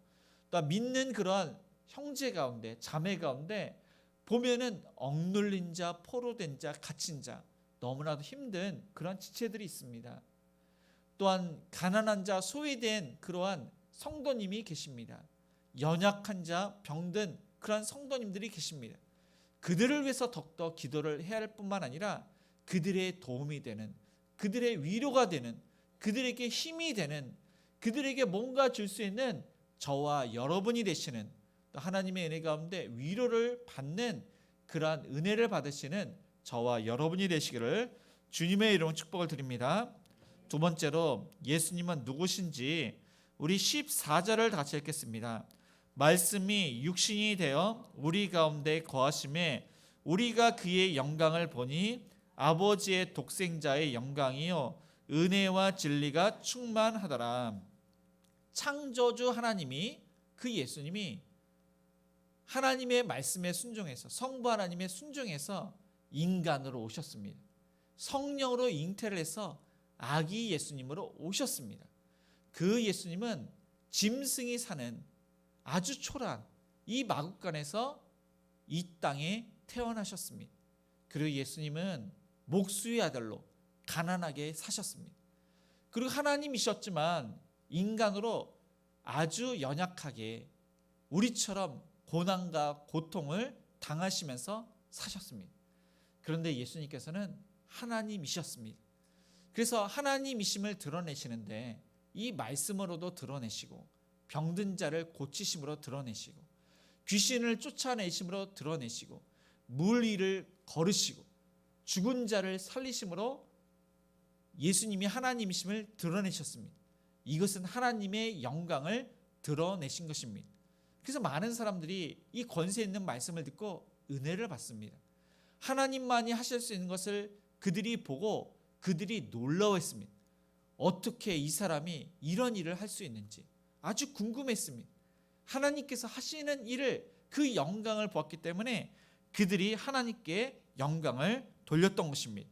또 믿는 그러한 형제 가운데 자매 가운데 보면은 억눌린 자, 포로된 자, 갇힌 자, 너무나도 힘든 그런 지체들이 있습니다. 또한 가난한 자, 소외된 그러한 성도님이 계십니다. 연약한 자, 병든 그러한 성도님들이 계십니다. 그들을 위해서 더욱더 기도를 해야 할 뿐만 아니라 그들의 도움이 되는, 그들의 위로가 되는, 그들에게 힘이 되는, 그들에게 뭔가 줄 수 있는 저와 여러분이 되시는, 또 하나님의 은혜 가운데 위로를 받는 그러한 은혜를 받으시는 저와 여러분이 되시기를 주님의 이름으로 축복을 드립니다. 두 번째로 예수님은 누구신지 우리 14절을 같이 읽겠습니다. 말씀이 육신이 되어 우리 가운데 거하심에 우리가 그의 영광을 보니 아버지의 독생자의 영광이요 은혜와 진리가 충만하더라. 창조주 하나님이, 그 예수님이 하나님의 말씀에 순종해서, 성부 하나님의 순종해서 인간으로 오셨습니다. 성령으로 잉태를 해서 아기 예수님으로 오셨습니다. 그 예수님은 짐승이 사는 아주 초라한 이 마국간에서 이 땅에 태어나셨습니다. 그리고 예수님은 목수의 아들로 가난하게 사셨습니다. 그리고 하나님이셨지만 인간으로 아주 연약하게 우리처럼 고난과 고통을 당하시면서 사셨습니다. 그런데 예수님께서는 하나님이셨습니다. 그래서 하나님이심을 드러내시는데 이 말씀으로도 드러내시고, 병든 자를 고치심으로 드러내시고, 귀신을 쫓아내심으로 드러내시고, 물 위를 걸으시고, 죽은 자를 살리심으로 예수님이 하나님이심을 드러내셨습니다. 이것은 하나님의 영광을 드러내신 것입니다. 그래서 많은 사람들이 이 권세 있는 말씀을 듣고 은혜를 받습니다. 하나님만이 하실 수 있는 것을 그들이 보고 그들이 놀라워했습니다. 어떻게 이 사람이 이런 일을 할 수 있는지 아주 궁금했습니다. 하나님께서 하시는 일을, 그 영광을 보았기 때문에 그들이 하나님께 영광을 돌렸던 것입니다.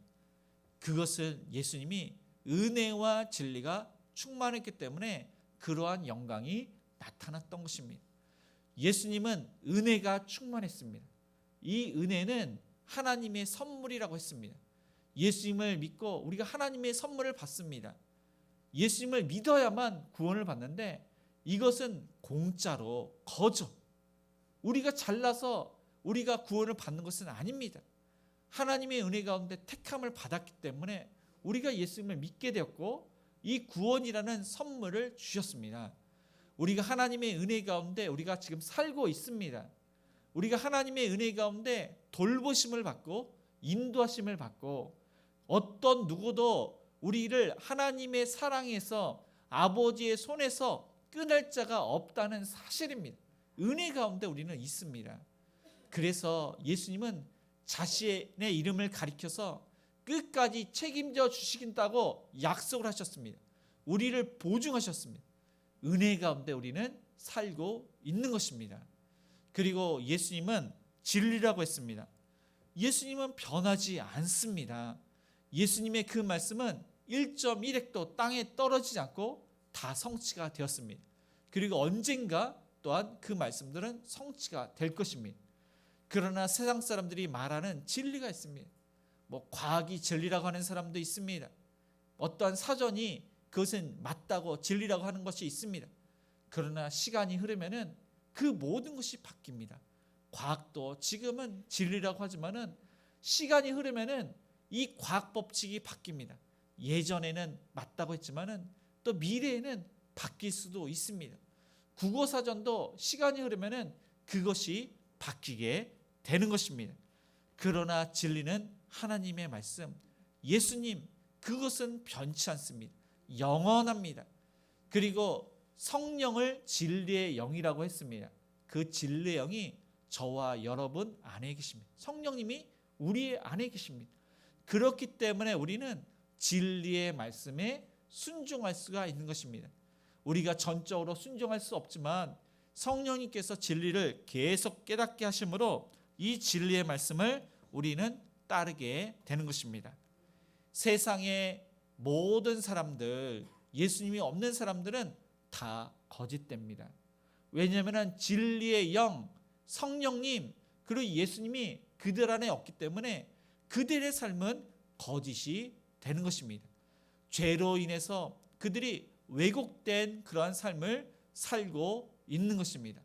그것은 예수님이 은혜와 진리가 충만했기 때문에 그러한 영광이 나타났던 것입니다. 예수님은 은혜가 충만했습니다. 이 은혜는 하나님의 선물이라고 했습니다. 예수님을 믿고 우리가 하나님의 선물을 받습니다. 예수님을 믿어야만 구원을 받는데 이것은 공짜로, 거저 우리가 잘나서 우리가 구원을 받는 것은 아닙니다. 하나님의 은혜 가운데 택함을 받았기 때문에 우리가 예수님을 믿게 되었고 이 구원이라는 선물을 주셨습니다. 우리가 하나님의 은혜 가운데 우리가 지금 살고 있습니다. 우리가 하나님의 은혜 가운데 돌보심을 받고 인도하심을 받고, 어떤 누구도 우리를 하나님의 사랑에서, 아버지의 손에서 끊을 자가 없다는 사실입니다. 은혜 가운데 우리는 있습니다. 그래서 예수님은 자신의 이름을 가리켜서 끝까지 책임져 주시긴다고 약속을 하셨습니다. 우리를 보증하셨습니다. 은혜 가운데 우리는 살고 있는 것입니다. 그리고 예수님은 진리라고 했습니다. 예수님은 변하지 않습니다. 예수님의 그 말씀은 1.1획도 땅에 떨어지지 않고 다 성취가 되었습니다. 그리고 언젠가 또한 그 말씀들은 성취가 될 것입니다. 그러나 세상 사람들이 말하는 진리가 있습니다. 과학이 진리라고 하는 사람도 있습니다. 어떠한 사전이 그것은 맞다고 진리라고 하는 것이 있습니다. 그러나 시간이 흐르면은 그 모든 것이 바뀝니다. 과학도 지금은 진리라고 하지만은 시간이 흐르면은 이 과학 법칙이 바뀝니다. 예전에는 맞다고 했지만은 또 미래에는 바뀔 수도 있습니다. 국어 사전도 시간이 흐르면은 그것이 바뀌게 되는 것입니다. 그러나 진리는 하나님의 말씀, 예수님, 그것은 변치 않습니다. 영원합니다. 그리고 성령을 진리의 영이라고 했습니다. 그 진리의 영이 저와 여러분 안에 계십니다. 성령님이 우리 안에 계십니다. 그렇기 때문에 우리는 진리의 말씀에 순종할 수가 있는 것입니다. 우리가 전적으로 순종할 수 없지만 성령님께서 진리를 계속 깨닫게 하심으로 이 진리의 말씀을 우리는 따르게 되는 것입니다. 세상의 모든 사람들, 예수님이 없는 사람들은 다 거짓됩니다. 왜냐하면 진리의 영, 성령님, 그리고 예수님이 그들 안에 없기 때문에 그들의 삶은 거짓이 되는 것입니다. 죄로 인해서 그들이 왜곡된 그러한 삶을 살고 있는 것입니다.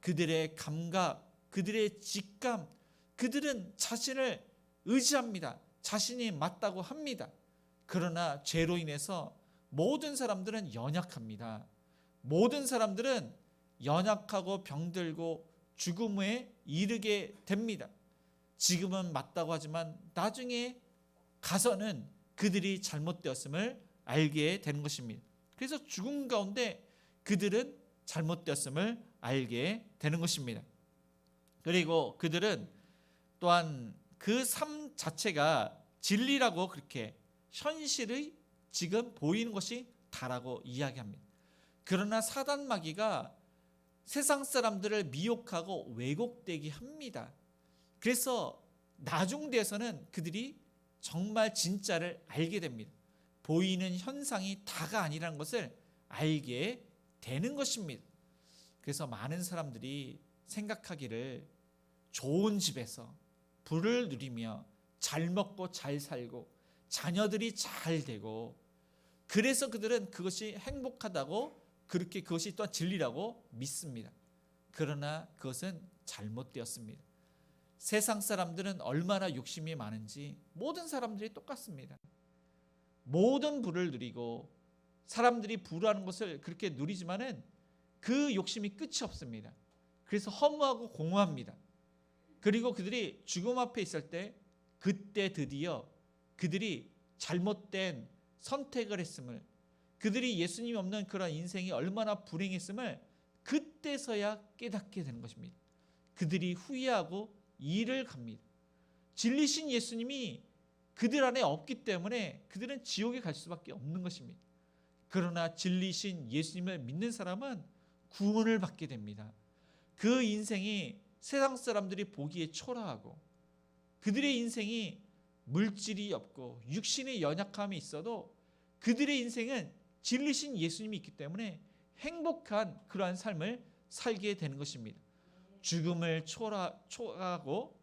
그들의 감각, 그들의 직감, 그들은 자신을 의지합니다. 자신이 맞다고 합니다. 그러나 죄로 인해서 모든 사람들은 연약합니다. 모든 사람들은 연약하고 병들고 죽음에 이르게 됩니다. 지금은 맞다고 하지만 나중에 가서는 그들이 잘못되었음을 알게 되는 것입니다. 그래서 죽음 가운데 그들은 잘못되었음을 알게 되는 것입니다. 그리고 그들은 또한 그 삶 자체가 진리라고 그렇게 현실의 지금 보이는 것이 다라고 이야기합니다. 그러나 사단 마귀가 세상 사람들을 미혹하고 왜곡되게 합니다. 그래서 나중 돼서는 그들이 정말 진짜를 알게 됩니다. 보이는 현상이 다가 아니라는 것을 알게 되는 것입니다. 그래서 많은 사람들이 생각하기를 좋은 집에서 부를 누리며 잘 먹고 잘 살고 자녀들이 잘 되고 그래서 그들은 그것이 행복하다고 그렇게 그것이 또한 진리라고 믿습니다. 그러나 그것은 잘못되었습니다. 세상 사람들은 얼마나 욕심이 많은지 모든 사람들이 똑같습니다. 모든 부를 누리고 사람들이 부라는 것을 그렇게 누리지만은 그 욕심이 끝이 없습니다. 그래서 허무하고 공허합니다. 그리고 그들이 죽음 앞에 있을 때 그때 드디어 그들이 잘못된 선택을 했음을, 그들이 예수님이 없는 그런 인생이 얼마나 불행했음을 그때서야 깨닫게 되는 것입니다. 그들이 후회하고 이를 갑니다. 진리신 예수님이 그들 안에 없기 때문에 그들은 지옥에 갈 수밖에 없는 것입니다. 그러나 진리신 예수님을 믿는 사람은 구원을 받게 됩니다. 그 인생이 세상 사람들이 보기에 초라하고 그들의 인생이 물질이 없고 육신의 연약함이 있어도 그들의 인생은 진리신 예수님이 있기 때문에 행복한 그러한 삶을 살게 되는 것입니다. 죽음을 초월하고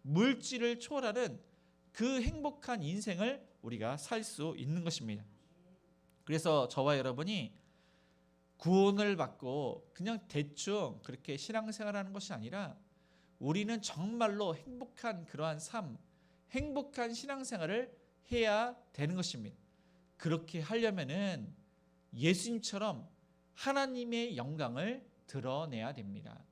물질을 초월하는 그 행복한 인생을 우리가 살 수 있는 것입니다. 그래서 저와 여러분이 구원을 받고 그냥 대충 그렇게 신앙생활하는 것이 아니라 우리는 정말로 행복한 그러한 삶, 행복한 신앙생활을 해야 되는 것입니다. 그렇게 하려면은 예수님처럼 하나님의 영광을 드러내야 됩니다.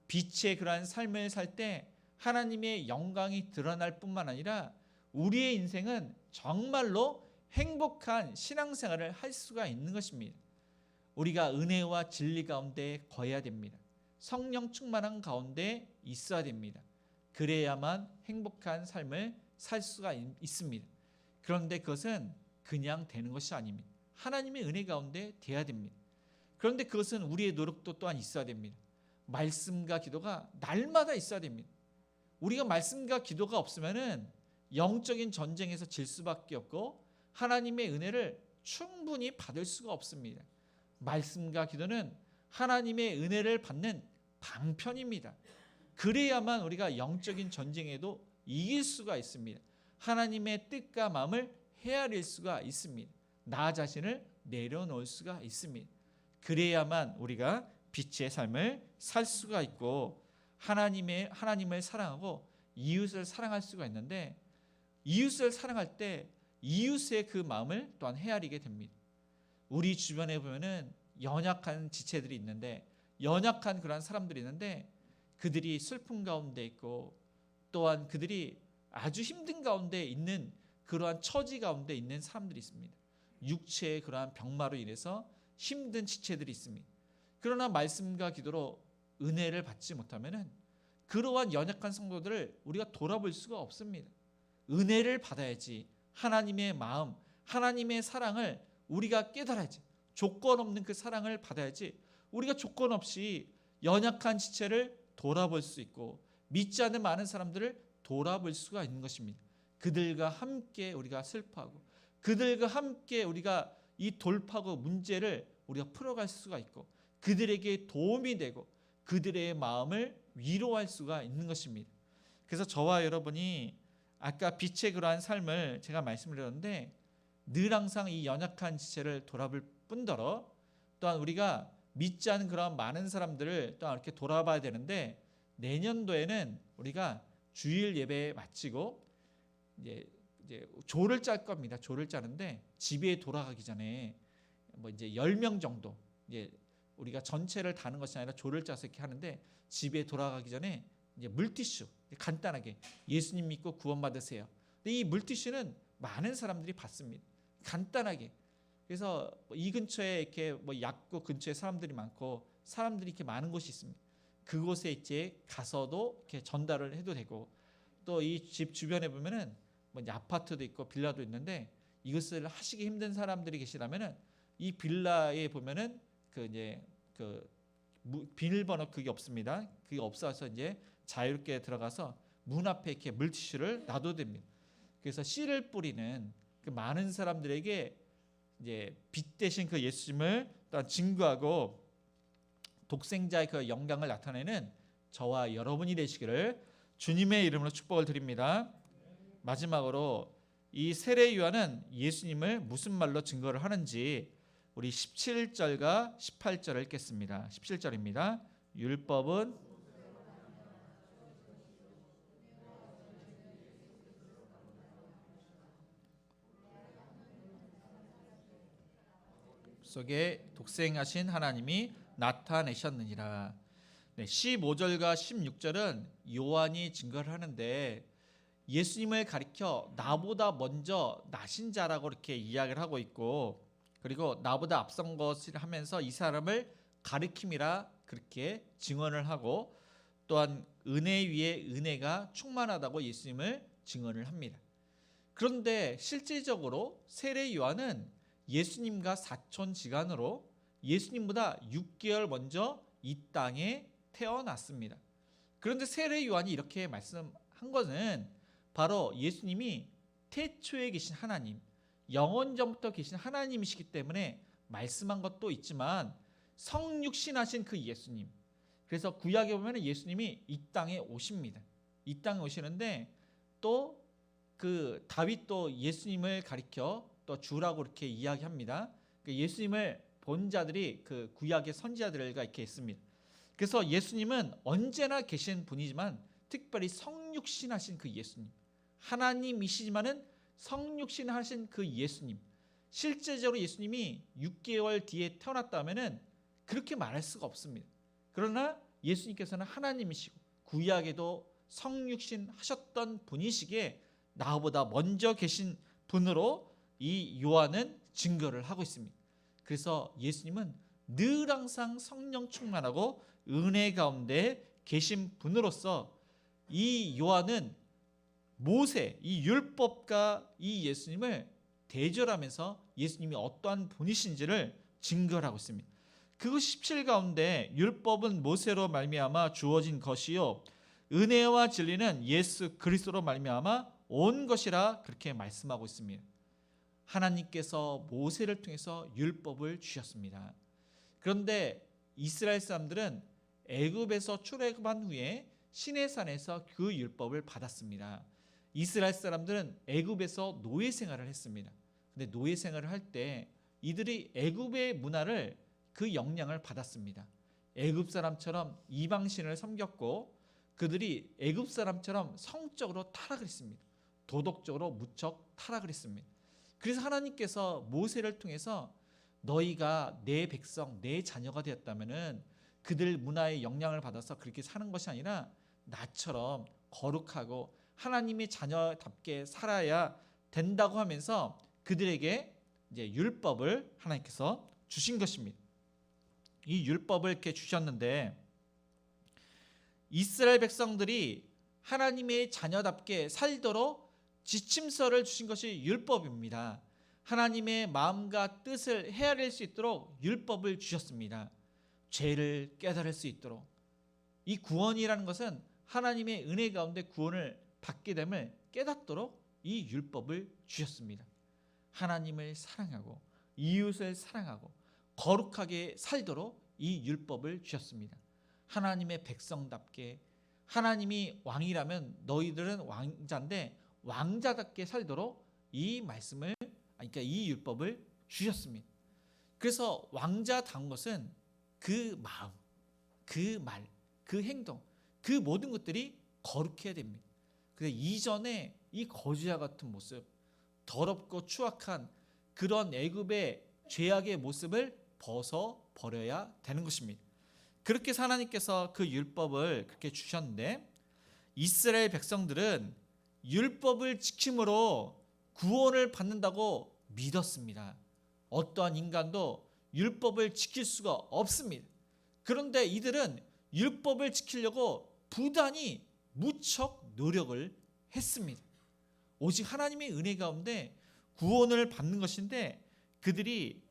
빛의 그러한 삶을 살 때 하나님의 영광이 드러날 뿐만 아니라 우리의 인생은 정말로 행복한 신앙생활을 할 수가 있는 것입니다. 우리가 은혜와 진리 가운데 거해야 됩니다. 성령 충만한 가운데 있어야 됩니다. 그래야만 행복한 삶을 살 수가 있습니다. 그런데 그것은 그냥 되는 것이 아닙니다. 하나님의 은혜 가운데 돼야 됩니다. 그런데 그것은 우리의 노력도 또한 있어야 됩니다. 말씀과 기도가 날마다 있어야 됩니다. 우리가 말씀과 기도가 없으면은 영적인 전쟁에서 질 수밖에 없고 하나님의 은혜를 충분히 받을 수가 없습니다. 말씀과 기도는 하나님의 은혜를 받는 방편입니다. 그래야만 우리가 영적인 전쟁에도 이길 수가 있습니다. 하나님의 뜻과 마음을 헤아릴 수가 있습니다. 나 자신을 내려놓을 수가 있습니다. 그래야만 우리가 빛의 삶을 살 수가 있고 하나님을 사랑하고 이웃을 사랑할 수가 있는데 이웃을 사랑할 때 이웃의 그 마음을 또한 헤아리게 됩니다. 우리 주변에 보면은 연약한 지체들이 있는데 연약한 그런 사람들이 있는데 그들이 슬픔 가운데 있고 또한 그들이 아주 힘든 가운데 있는 그러한 처지 가운데 있는 사람들이 있습니다. 육체의 그러한 병마로 인해서 힘든 지체들이 있습니다. 그러나 말씀과 기도로 은혜를 받지 못하면은 그러한 연약한 성도들을 우리가 돌아볼 수가 없습니다. 은혜를 받아야지 하나님의 마음, 하나님의 사랑을 우리가 깨달아야지. 조건 없는 그 사랑을 받아야지 우리가 조건 없이 연약한 지체를 돌아볼 수 있고 믿지 않는 많은 사람들을 돌아볼 수가 있는 것입니다. 그들과 함께 우리가 슬퍼하고 그들과 함께 우리가 이 돌파구 문제를 우리가 풀어갈 수가 있고 그들에게 도움이 되고 그들의 마음을 위로할 수가 있는 것입니다. 그래서 저와 여러분이 아까 빛의 그러한 삶을 제가 말씀을 드렸는데 늘 항상 이 연약한 지체를 돌아볼 뿐더러 또한 우리가 믿지 않은 그런 많은 사람들을 또한 이렇게 돌아봐야 되는데 내년도에는 우리가 주일 예배 마치고 이제 조를 짤 겁니다. 조를 짜는데 집에 돌아가기 전에 뭐 이제 10명 정도 이제 우리가 전체를 다는 것이 아니라 조를 짜서 이렇게 하는데 집에 돌아가기 전에 이제 물티슈 간단하게 예수님 믿고 구원받으세요. 근데 이 물티슈는 많은 사람들이 받습니다. 간단하게. 그래서 이 근처에 이렇게 뭐 약국 근처에 사람들이 많고 사람들이 이렇게 많은 곳이 있습니다. 그곳에 이제 가서도 이렇게 전달을 해도 되고 또 이 집 주변에 보면은 뭐 이제 아파트도 있고 빌라도 있는데 이것을 하시기 힘든 사람들이 계시라면은 이 빌라에 보면은 그 이제 그 비밀번호 그게 없습니다. 그게 없어서 이제 자유롭게 들어가서 문 앞에 이렇게 물티슈를 놔둬도 됩니다. 그래서 씨를 뿌리는 그 많은 사람들에게 이제 빛 대신 그 예수님을 또한 증거하고 독생자의 그 영광을 나타내는 저와 여러분이 되시기를 주님의 이름으로 축복을 드립니다. 마지막으로 이 세례 요한은 예수님을 무슨 말로 증거를 하는지 우리 17절과 18절을 읽겠습니다. 17절입니다. 율법은 속에 독생하신 하나님이 나타내셨느니라. 네, 15절과 16절은 요한이 증거를 하는데 예수님을 가리켜 나보다 먼저 나신 자라고 이렇게 이야기를 하고 있고, 그리고 나보다 앞선 것을 하면서 이 사람을 가리킴이라 그렇게 증언을 하고, 또한 은혜 위에 은혜가 충만하다고 예수님을 증언을 합니다. 그런데 실질적으로 세례 요한은 예수님과 사촌지간으로 예수님보다 6개월 먼저 이 땅에 태어났습니다. 그런데 세례 요한이 이렇게 말씀한 것은 바로 예수님이 태초에 계신 하나님, 영원전부터 계신 하나님이시기 때문에 말씀한 것도 있지만 성육신하신 그 예수님, 그래서 구약에 보면 예수님이 이 땅에 오십니다. 이 땅에 오시는데 또 그 다윗도 예수님을 가리켜 또 주라고 이렇게 이야기합니다. 예수님을 본 자들이 그 구약의 선지자들과 이렇게 있습니다. 그래서 예수님은 언제나 계신 분이지만 특별히 성육신하신 그 예수님, 하나님이시지만은 성육신하신 그 예수님, 실제적으로 예수님이 6개월 뒤에 태어났다면은 그렇게 말할 수가 없습니다. 그러나 예수님께서는 하나님이시고 구약에도 성육신하셨던 분이시기에 나보다 먼저 계신 분으로 이 요한은 증거를 하고 있습니다. 그래서 예수님은 늘 항상 성령 충만하고 은혜 가운데 계신 분으로서 이 요한은 모세, 이 율법과 이 예수님을 대절하면서 예수님이 어떠한 분이신지를 증거를 하고 있습니다. 그것이 17 가운데 율법은 모세로 말미암아 주어진 것이요 은혜와 진리는 예수 그리스도로 말미암아 온 것이라 그렇게 말씀하고 있습니다. 하나님께서 모세를 통해서 율법을 주셨습니다. 그런데 이스라엘 사람들은 애굽에서 출애굽한 후에 시내산에서 그 율법을 받았습니다. 이스라엘 사람들은 애굽에서 노예 생활을 했습니다. 근데 노예 생활을 할 때 이들이 애굽의 문화를 그 영향을 받았습니다. 애굽 사람처럼 이방신을 섬겼고 그들이 애굽 사람처럼 성적으로 타락을 했습니다. 도덕적으로 무척 타락을 했습니다. 그래서 하나님께서 모세를 통해서 너희가 내 백성, 내 자녀가 되었다면은 그들 문화의 영향을 받아서 그렇게 사는 것이 아니라 나처럼 거룩하고 하나님의 자녀답게 살아야 된다고 하면서 그들에게 이제 율법을 하나님께서 주신 것입니다. 이 율법을 이렇게 주셨는데 이스라엘 백성들이 하나님의 자녀답게 살도록 지침서를 주신 것이 율법입니다. 하나님의 마음과 뜻을 헤아릴 수 있도록 율법을 주셨습니다. 죄를 깨달을 수 있도록. 이 구원이라는 것은 하나님의 은혜 가운데 구원을 받게 됨을 깨닫도록 이 율법을 주셨습니다. 하나님을 사랑하고 이웃을 사랑하고 거룩하게 살도록 이 율법을 주셨습니다. 하나님의 백성답게 하나님이 왕이라면 너희들은 왕자인데 왕자답게 살도록 이 말씀을, 그러니까 이 율법을 주셨습니다. 그래서 왕자다운 것은 그 마음, 그 말, 그 행동, 그 모든 것들이 거룩해야 됩니다. 그래서 이전에 이 거지와 같은 모습, 더럽고 추악한 그런 애굽의 죄악의 모습을 벗어 버려야 되는 것입니다. 그렇게 하나님께서 그 율법을 그렇게 주셨는데 이스라엘 백성들은 율법을 지킴으로 구원을 받는다고 믿었습니다. 어떠한 인간도 율법을 지킬 수가 없습니다. 그런데 이들은 율법을 지키려고 부단히 무척 노력을 했습니다. 오직 하나님의 은혜 가운데 구원을 받는 것인데 그들이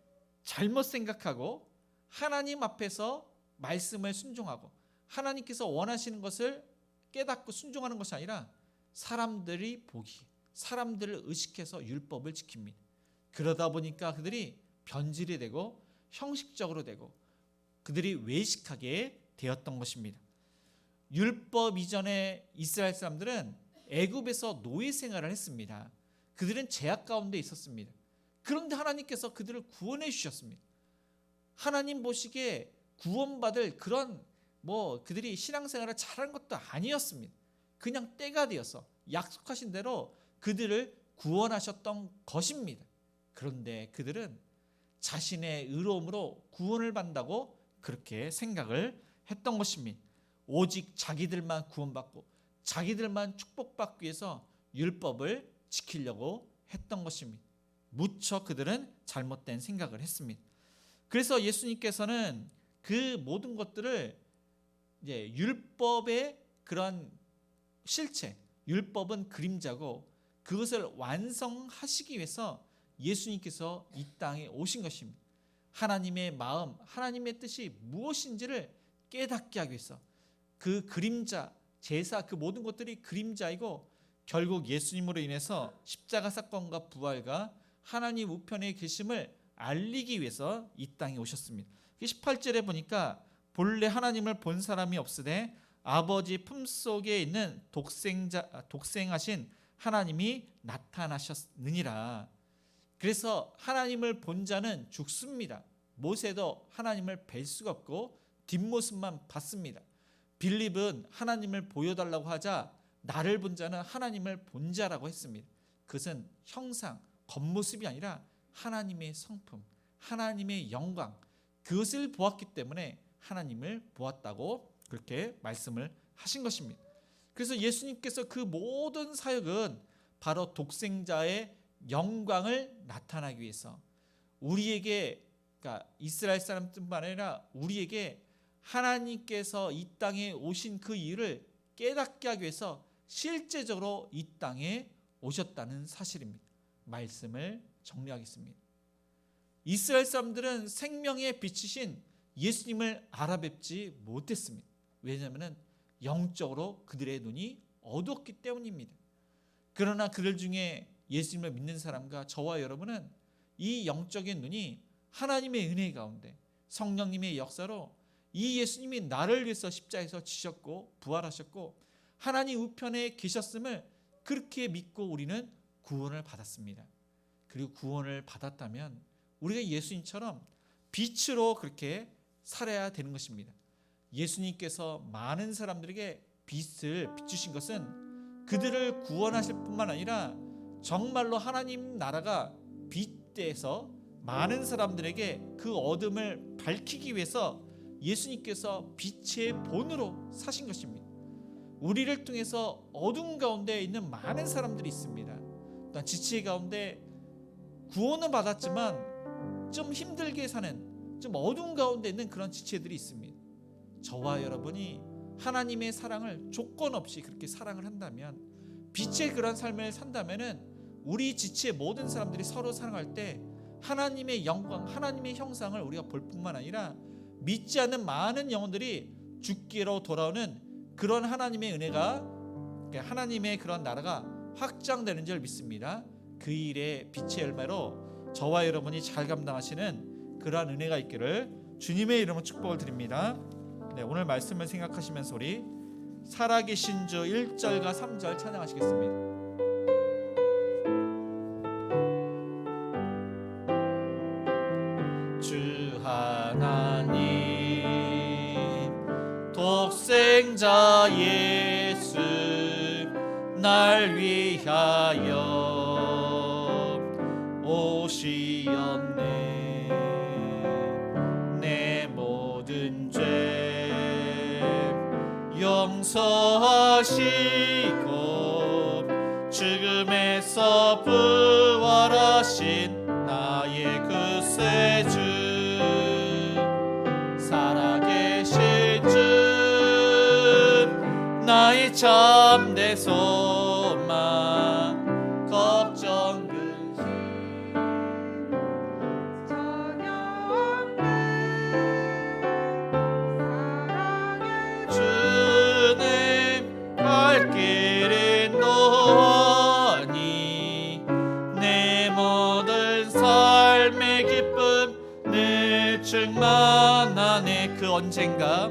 잘못 생각하고 하나님 앞에서 말씀을 순종하고 하나님께서 원하시는 것을 깨닫고 순종하는 것이 아니라 사람들이 보기, 사람들을 의식해서 율법을 지킵니다. 그러다 보니까 그들이 변질이 되고 형식적으로 되고 그들이 외식하게 되었던 것입니다. 율법 이전에 이스라엘 사람들은 애굽에서 노예 생활을 했습니다. 그들은 제약 가운데 있었습니다. 그런데 하나님께서 그들을 구원해 주셨습니다. 하나님 보시기에 구원받을 그런 그들이 신앙생활을 잘한 것도 아니었습니다. 그냥 때가 되어서 약속하신 대로 그들을 구원하셨던 것입니다. 그런데 그들은 자신의 의로움으로 구원을 받는다고 그렇게 생각을 했던 것입니다. 오직 자기들만 구원받고 자기들만 축복받기 위해서 율법을 지키려고 했던 것입니다. 무척 그들은 잘못된 생각을 했습니다. 그래서 예수님께서는 그 모든 것들을 이제 율법의 그런 실체, 율법은 그림자고 그것을 완성하시기 위해서 예수님께서 이 땅에 오신 것입니다. 하나님의 마음, 하나님의 뜻이 무엇인지를 깨닫게 하기 위해서 그 그림자, 제사 그 모든 것들이 그림자이고 결국 예수님으로 인해서 십자가 사건과 부활과 하나님 우편에 계심을 알리기 위해서 이 땅에 오셨습니다. 18절에 보니까 본래 하나님을 본 사람이 없으되 아버지 품속에 있는 독생하신 하나님이 나타나셨느니라. 그래서 하나님을 본 자는 죽습니다. 모세도 하나님을 뵐 수가 없고 뒷모습만 봤습니다. 빌립은 하나님을 보여달라고 하자 나를 본 자는 하나님을 본 자라고 했습니다. 그것은 형상, 겉모습이 아니라 하나님의 성품, 하나님의 영광, 그것을 보았기 때문에 하나님을 보았다고 그렇게 말씀을 하신 것입니다. 그래서 예수님께서 그 모든 사역은 바로 독생자의 영광을 나타나기 위해서 우리에게, 그러니까 이스라엘 사람뿐만 아니라 우리에게 하나님께서 이 땅에 오신 그 이유를 깨닫게 하기 위해서 실제적으로 이 땅에 오셨다는 사실입니다. 말씀을 정리하겠습니다. 이스라엘 사람들은 생명의 빛이신 예수님을 알아뵙지 못했습니다. 왜냐하면 영적으로 그들의 눈이 어두웠기 때문입니다. 그러나 그들 중에 예수님을 믿는 사람과 저와 여러분은 이 영적인 눈이 하나님의 은혜 가운데 성령님의 역사로 이 예수님이 나를 위해서 십자가에서 지셨고 부활하셨고 하나님 우편에 계셨음을 그렇게 믿고 우리는 구원을 받았습니다. 그리고 구원을 받았다면 우리가 예수님처럼 빛으로 그렇게 살아야 되는 것입니다. 예수님께서 많은 사람들에게 빛을 비추신 것은 그들을 구원하실 뿐만 아니라 정말로 하나님 나라가 빛에서 많은 사람들에게 그 어둠을 밝히기 위해서 예수님께서 빛의 본으로 사신 것입니다. 우리를 통해서 어둠 가운데 있는 많은 사람들이 있습니다. 또한 지체 가운데 구원은 받았지만 좀 힘들게 사는, 좀 어둠 가운데 있는 그런 지체들이 있습니다. 저와 여러분이 하나님의 사랑을 조건 없이 그렇게 사랑을 한다면, 빛의 그런 삶을 산다면은 우리 지체 모든 사람들이 서로 사랑할 때 하나님의 영광, 하나님의 형상을 우리가 볼 뿐만 아니라 믿지 않는 많은 영혼들이 죽기로 돌아오는 그런 하나님의 은혜가, 하나님의 그런 나라가 확장되는 줄 믿습니다. 그 일의 빛의 열매로 저와 여러분이 잘 감당하시는 그러한 은혜가 있기를 주님의 이름으로 축복을 드립니다. 네, 오늘 말씀을 생각하시면서 우리 살아계신 주 1절과 3절 찬양하시겠습니다. 주 하나님 독생자 예수 날 위하여 오시었네. 내 모든 죄 용서하시고 죽음에서 부활하신 나의 구세주 살아계신 주 나의 참된 소망 걱정 근심 충만하네. 그 언젠가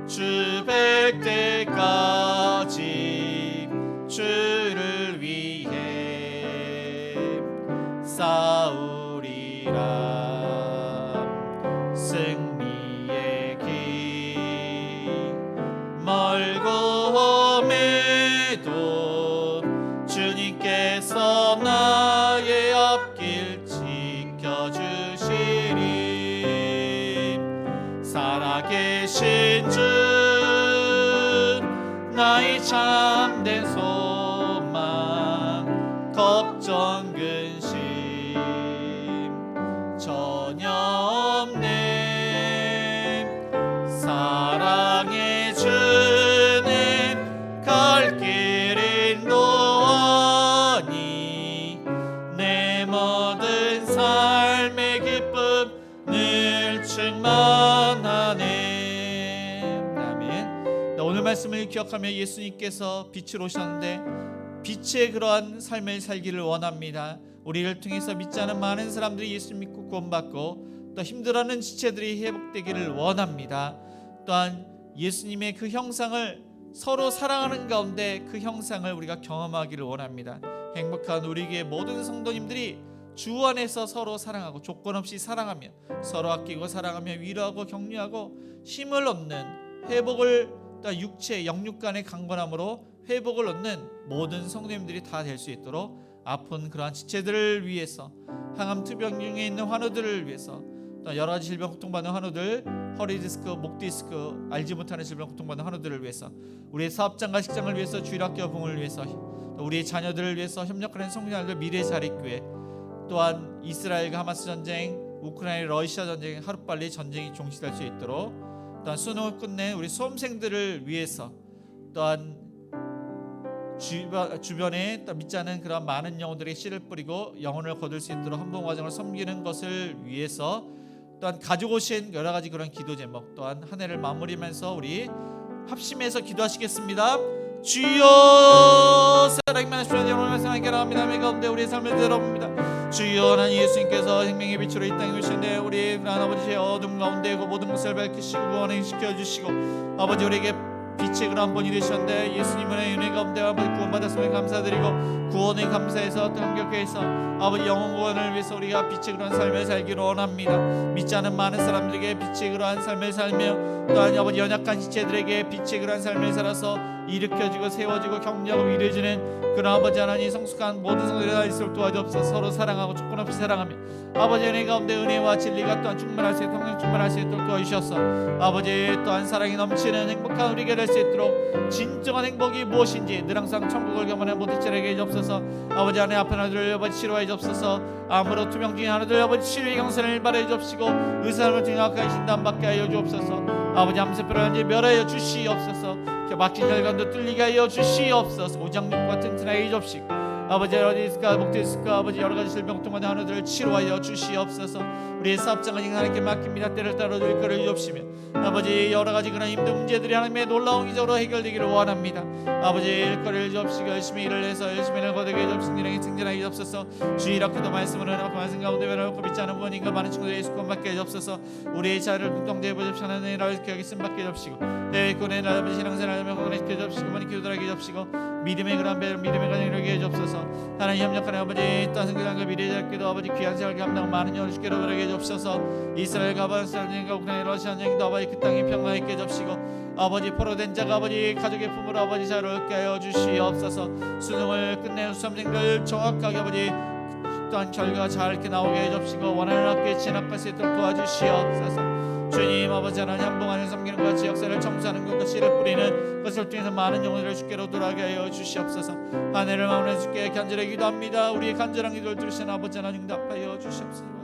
주 뵐 때까지 주를 위해 싸우리라. 승리의 길 멀고 험해도 주님께서 나의 앞길 지켜주시리. 살아계신 주 나의 참된 소망 걱정 근심 전혀 없네. 사랑해 주는 갈 길 인도하니 내 모든 삶의 기쁨 늘 충만하네. 아멘. 오늘 말씀을 기억하며 예수님께서 빛으로 오셨는데 빛의 그러한 삶을 살기를 원합니다. 우리를 통해서 믿지 않은 많은 사람들이 예수 믿고 구원받고 또 힘들어하는 지체들이 회복되기를 원합니다. 또한 예수님의 그 형상을 서로 사랑하는 가운데 그 형상을 우리가 경험하기를 원합니다. 행복한 우리 교회 모든 성도님들이 주 안에서 서로 사랑하고 조건 없이 사랑하며 서로 아끼고 사랑하며 위로하고 격려하고 힘을 얻는 회복을, 또 육체 영육 간의 강건함으로 회복을 얻는 모든 성도님들이 다 될 수 있도록 아픈 그러한 지체들을 위해서, 항암 투병 중에 있는 환우들을 위해서, 또 여러 가지 질병 고통받는 환우들, 허리 디스크, 목 디스크, 알지 못하는 질병 고통받는 환우들을 위해서, 우리의 사업장과 직장을 위해서, 주일학교 부흥을 위해서, 또 우리의 자녀들을 위해서 협력하는 성도님들 미래 자립교회, 또한 이스라엘과 하마스 전쟁, 우크라이나 러시아 전쟁 하루빨리 전쟁이 종식될 수 있도록, 또한 수능을 끝낸 우리 수험생들을 위해서, 또한 주변에 믿지 않은 그런 많은 영혼들에게 씨를 뿌리고 영혼을 거둘 수 있도록 헌봉 과정을 섬기는 것을 위해서, 또한 가지고 오신 여러 가지 그런 기도 제목, 또한 한 해를 마무리하면서 우리 합심해서 기도하시겠습니다. 주여 사랑이 많으시면 여러분 말씀하게 바랍니다. 내 가운데 우리의 삶을 들어봅니다. 주여 하나님 예수님께서 생명의 빛으로 이 땅에 오시는데 우리 하나님 아버지의 어둠 가운데 그 모든 것을 밝히시고 구원시켜 주시고 아버지 우리에게 빛의 그런 본이 되셨는데 예수님의 은혜 가운데 아버지 구원받았음을 감사드리고 구원에 감사해서 감격해서 아버지 영혼 구원을 위해서 우리가 빛의 그런 삶을 살기를 원합니다. 믿지 않은 많은 사람들에게 빛의 그러한 삶을 살며 또한 아버지 연약한 지체들에게 빛의 그러한 삶을 살아서 일으켜주고 세워주고 격려하고 위로해주는 그런 아버지 하나님 성숙한 모든 성도들이 다 있도록 도와주옵소서. 서로 사랑하고 조건 없이 사랑하며 아버지 은혜 가운데 은혜와 진리가 또한 충만할 수 있도록 성령 충만할 수 있도록 도와주셔서 아버지 또한 사랑이 넘치는 행복한 우리가 될 수 있도록 진정한 행복이 무엇인지 늘 항상 천국을 경험하는 모든 지체에게 해주옵소서. 아버지 안에 아픈 아들을 아버지 치료해 주옵소서. 암으로 투병 중인 아들 아버지 치료의 경선을 발해 주옵시고 의사를 통해 악한 진단 받게 하여 주옵소서. 아버지 암세포를 멸하여 주시옵소서. 막힌 혈관도 뚫리게 하여 주시옵소서. 오장육과 튼튼하게 해주옵시고 아버지 어디있을까 목 디스크가 아버지 여러 가지 질병 동안의 환우들을 치료하여 주시옵소서. 우리의 사업장을 하나님께 맡깁니다. 때를 따라 줄 거를 주옵시며 아버지 여러 가지 그런 힘든 문제들이 하나님의 놀라운 기적으로 해결되기를 원합니다. 아버지 일거리를 주옵시고 열심히 일을 해서 열심히 일을 거두게 해주옵시고 일행이 승진하게 해주옵소서. 주일학교도 말씀을 해놓고 말씀 가운데 외로웠고 믿지 않은 부모님과 많은 친구들이 예수 구원받게 해주옵소서. 우리의 자를 공동체에 보십시오. 하나님의 나라를 기억이 쓴받게 해주옵시고 대외권의 아버지 신앙생활을 하며 건강시켜 해주옵시고 많이 기도하게 해주옵시고 믿음의 그런 배 믿음의 가정을 이루게 해주옵소서. 하나님 협력하는 아버지 또한 성경과 미래자께도 아버지 귀한 생활 감당 많은 영혼을 주께로 그러게 해주옵소서. 이스라엘 가바스라든가 우크라이나 러시아 전쟁도 아버지 그 땅에 평화에 있게 해주옵시고 아버지 포로된 자가 아버지 가족의 품으로 아버지 자유롭게 하여 주시옵소서. 수능을 끝낸 수험생들 정확하게 아버지 또한 결과가 잘 이렇게 나오게 해주옵시고 원하는 학교에 진학할 수 있도록 도와주시옵소서. 주님 아버지 하나님 한봉하는 섬기는 것같이 역사를 청소하는 것과 씨를 뿌리는 것을 통해서 많은 영혼들을 주께로 돌아가게 하여 주시옵소서. 한 해를 마무리해 주께 간절히 기도합니다. 우리의 간절한 기도를 들으시는 아버지 하나님 응답하여 주시옵소서.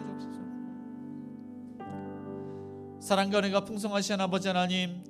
사랑과 은혜가 풍성하신 아버지 하나님,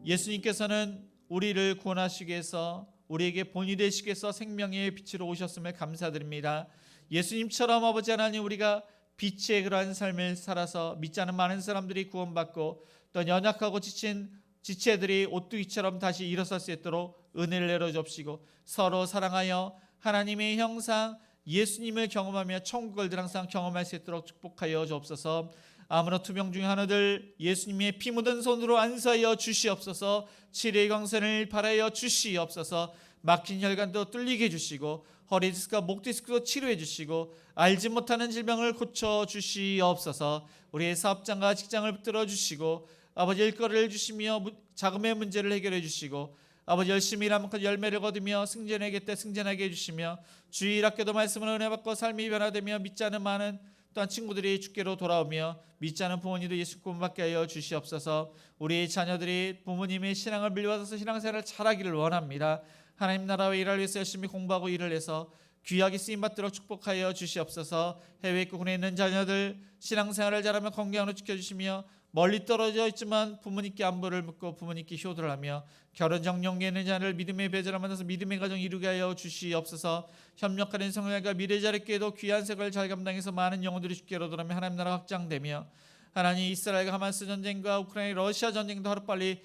예수님께서는 우리를 구원하시기 위해서 우리에게 본이 되시기 위해서 생명의 빛으로 오셨음을 감사드립니다. 예수님처럼 아버지 하나님 우리가 빛의 그러한 삶을 살아서 믿지 않은 많은 사람들이 구원받고 또 연약하고 지친 지체들이 오뚜기처럼 다시 일어설 수 있도록 은혜를 내려 주옵시고 서로 사랑하여 하나님의 형상 예수님을 경험하며 천국을 늘 항상 경험할 수 있도록 축복하여 주옵소서. 아무런 투병 중에 하나들 예수님의 피 묻은 손으로 안수하여 주시옵소서. 치료의 광선을 바라여 주시옵소서. 막힌 혈관도 뚫리게 해주시고 허리 디스크와 목 디스크도 치료해 주시고 알지 못하는 질병을 고쳐 주시옵소서. 우리의 사업장과 직장을 붙들어 주시고 아버지 일거리를 주시며 자금의 문제를 해결해 주시고 아버지 열심히 일하면 열매를 거두며 승진하게 때 승진하게 해주시며 주일 학교도 말씀을 은혜 받고 삶이 변화되며 믿지 않은 많은 또한 친구들이 주께로 돌아오며 믿지 않은 부모님도 예수 구원받게 하여 주시옵소서. 우리 자녀들이 부모님의 신앙을 밀려받아서 신앙생활을 잘하기를 원합니다. 하나님 나라의 일을 위해서 열심히 공부하고 일을 해서 귀하게 쓰임받도록 축복하여 주시옵소서. 해외 국군에 있는 자녀들 신앙생활을 잘하며 건강으로 지켜주시며 멀리 떨어져 있지만 부모님께 안부를 묻고 부모님께 효도를 하며 결혼 정령에 있는 자를 믿음의 배제를 만나서 믿음의 가정 이루게 하여 주시옵소서. 협력하는 성령과 미래자리께도 귀한 색을 잘 감당해서 많은 영혼들이 주께로 돌아오며 하나님 나라 확장되며 하나님 이스라엘과 하마스 전쟁과 우크라이나 러시아 전쟁도 하루빨리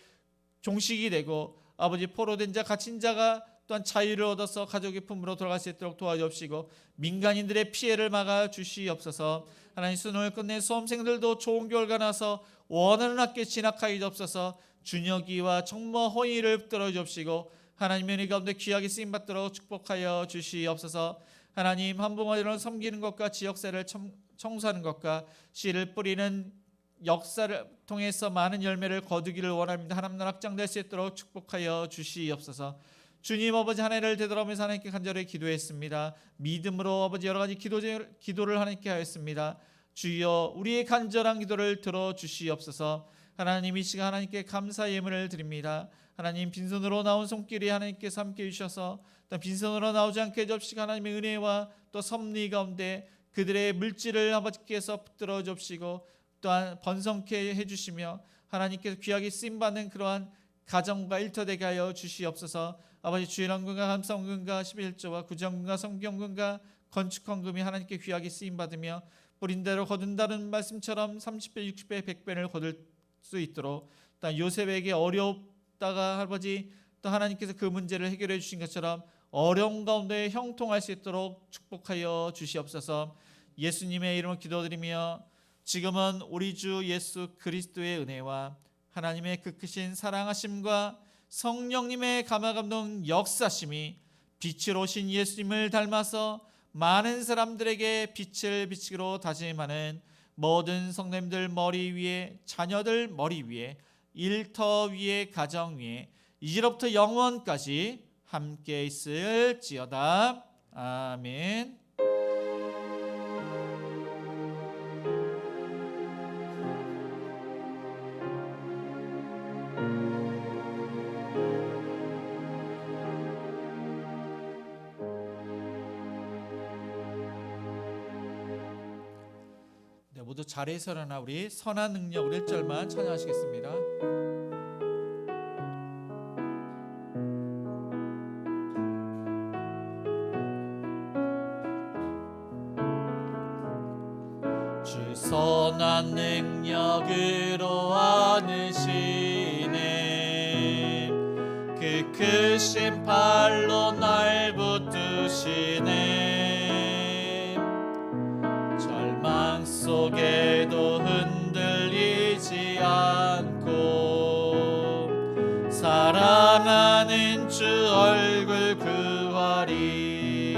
종식이 되고 아버지 포로된 자 갇힌 자가 또한 자유를 얻어서 가족의 품으로 돌아갈 수 있도록 도와주옵시고 민간인들의 피해를 막아 주시옵소서. 하나님 수능을 끝낸 수험생들도 좋은 결과 나서 원하는 학교에 진학하게 주옵소서. 준혁이와 청모 허이를 붙들어 주옵시고 하나님의 은혜 가운데 귀하게 쓰임받도록 축복하여 주시옵소서. 하나님 한봉화를 섬기는 것과 지역사를 청소하는 것과 씨를 뿌리는 역사를 통해서 많은 열매를 거두기를 원합니다. 하나님 나라 확장될 수 있도록 축복하여 주시옵소서. 주님 아버지 한 해를 되돌아오면서 하나님께 간절히 기도했습니다. 믿음으로 아버지 여러 가지 기도를 하나님께 하였습니다. 주여 우리의 간절한 기도를 들어주시옵소서. 하나님 이 시간 하나님께 감사의 예물을 드립니다. 하나님 빈손으로 나온 손길이 하나님께서 함께 해주셔서 또 빈손으로 나오지 않게 해주시고 하나님의 은혜와 또 섭리 가운데 그들의 물질을 아버지께서 붙들어 주시고 또한 번성케 해주시며 하나님께서 귀하게 쓰임받는 그러한 가정과 일터되게 하여 주시옵소서. 아버지 주일헌금과 감사헌금과 11조와 구제헌금과 성경금과 건축헌금이 하나님께 귀하게 쓰임받으며 뿌린 대로 거둔다는 말씀처럼 30배 60배 100배를 거둘 수 있도록 또 요셉에게 어렵다가 아버지 또 하나님께서 그 문제를 해결해 주신 것처럼 어려운 가운데 형통할 수 있도록 축복하여 주시옵소서. 예수님의 이름으로 기도드리며 지금은 우리 주 예수 그리스도의 은혜와 하나님의 그 크신 사랑하심과 성령님의 감화감동 역사심이 빛으로 오신 예수님을 닮아서 많은 사람들에게 빛을 비치기로 다짐하는 모든 성도님들 머리 위에 자녀들 머리 위에 일터 위에 가정 위에 이제로부터 영원까지 함께 있을지어다. 아멘. 모두 자리에서 일어나 우리 선한 능력으로 1절만 찬양하시겠습니다. 주 선한 능력으로 안으시네 그 크신 팔로 날 붙드시네 속에도 흔들리지 않고 사랑하는 주 얼굴 구하리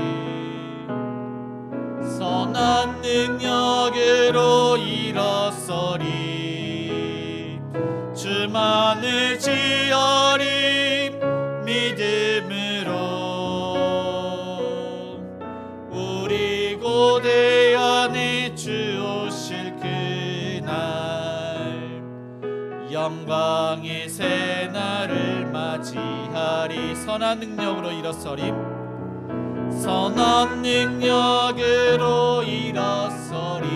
선한 능력으로 일어서리 주만을 지어리 믿음으로 우리 고대 안에 주 영광의 새날을 맞이하리 선한 능력으로 일어서리 선한 능력으로 일어서리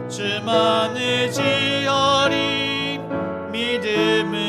주만을 지어리 믿음을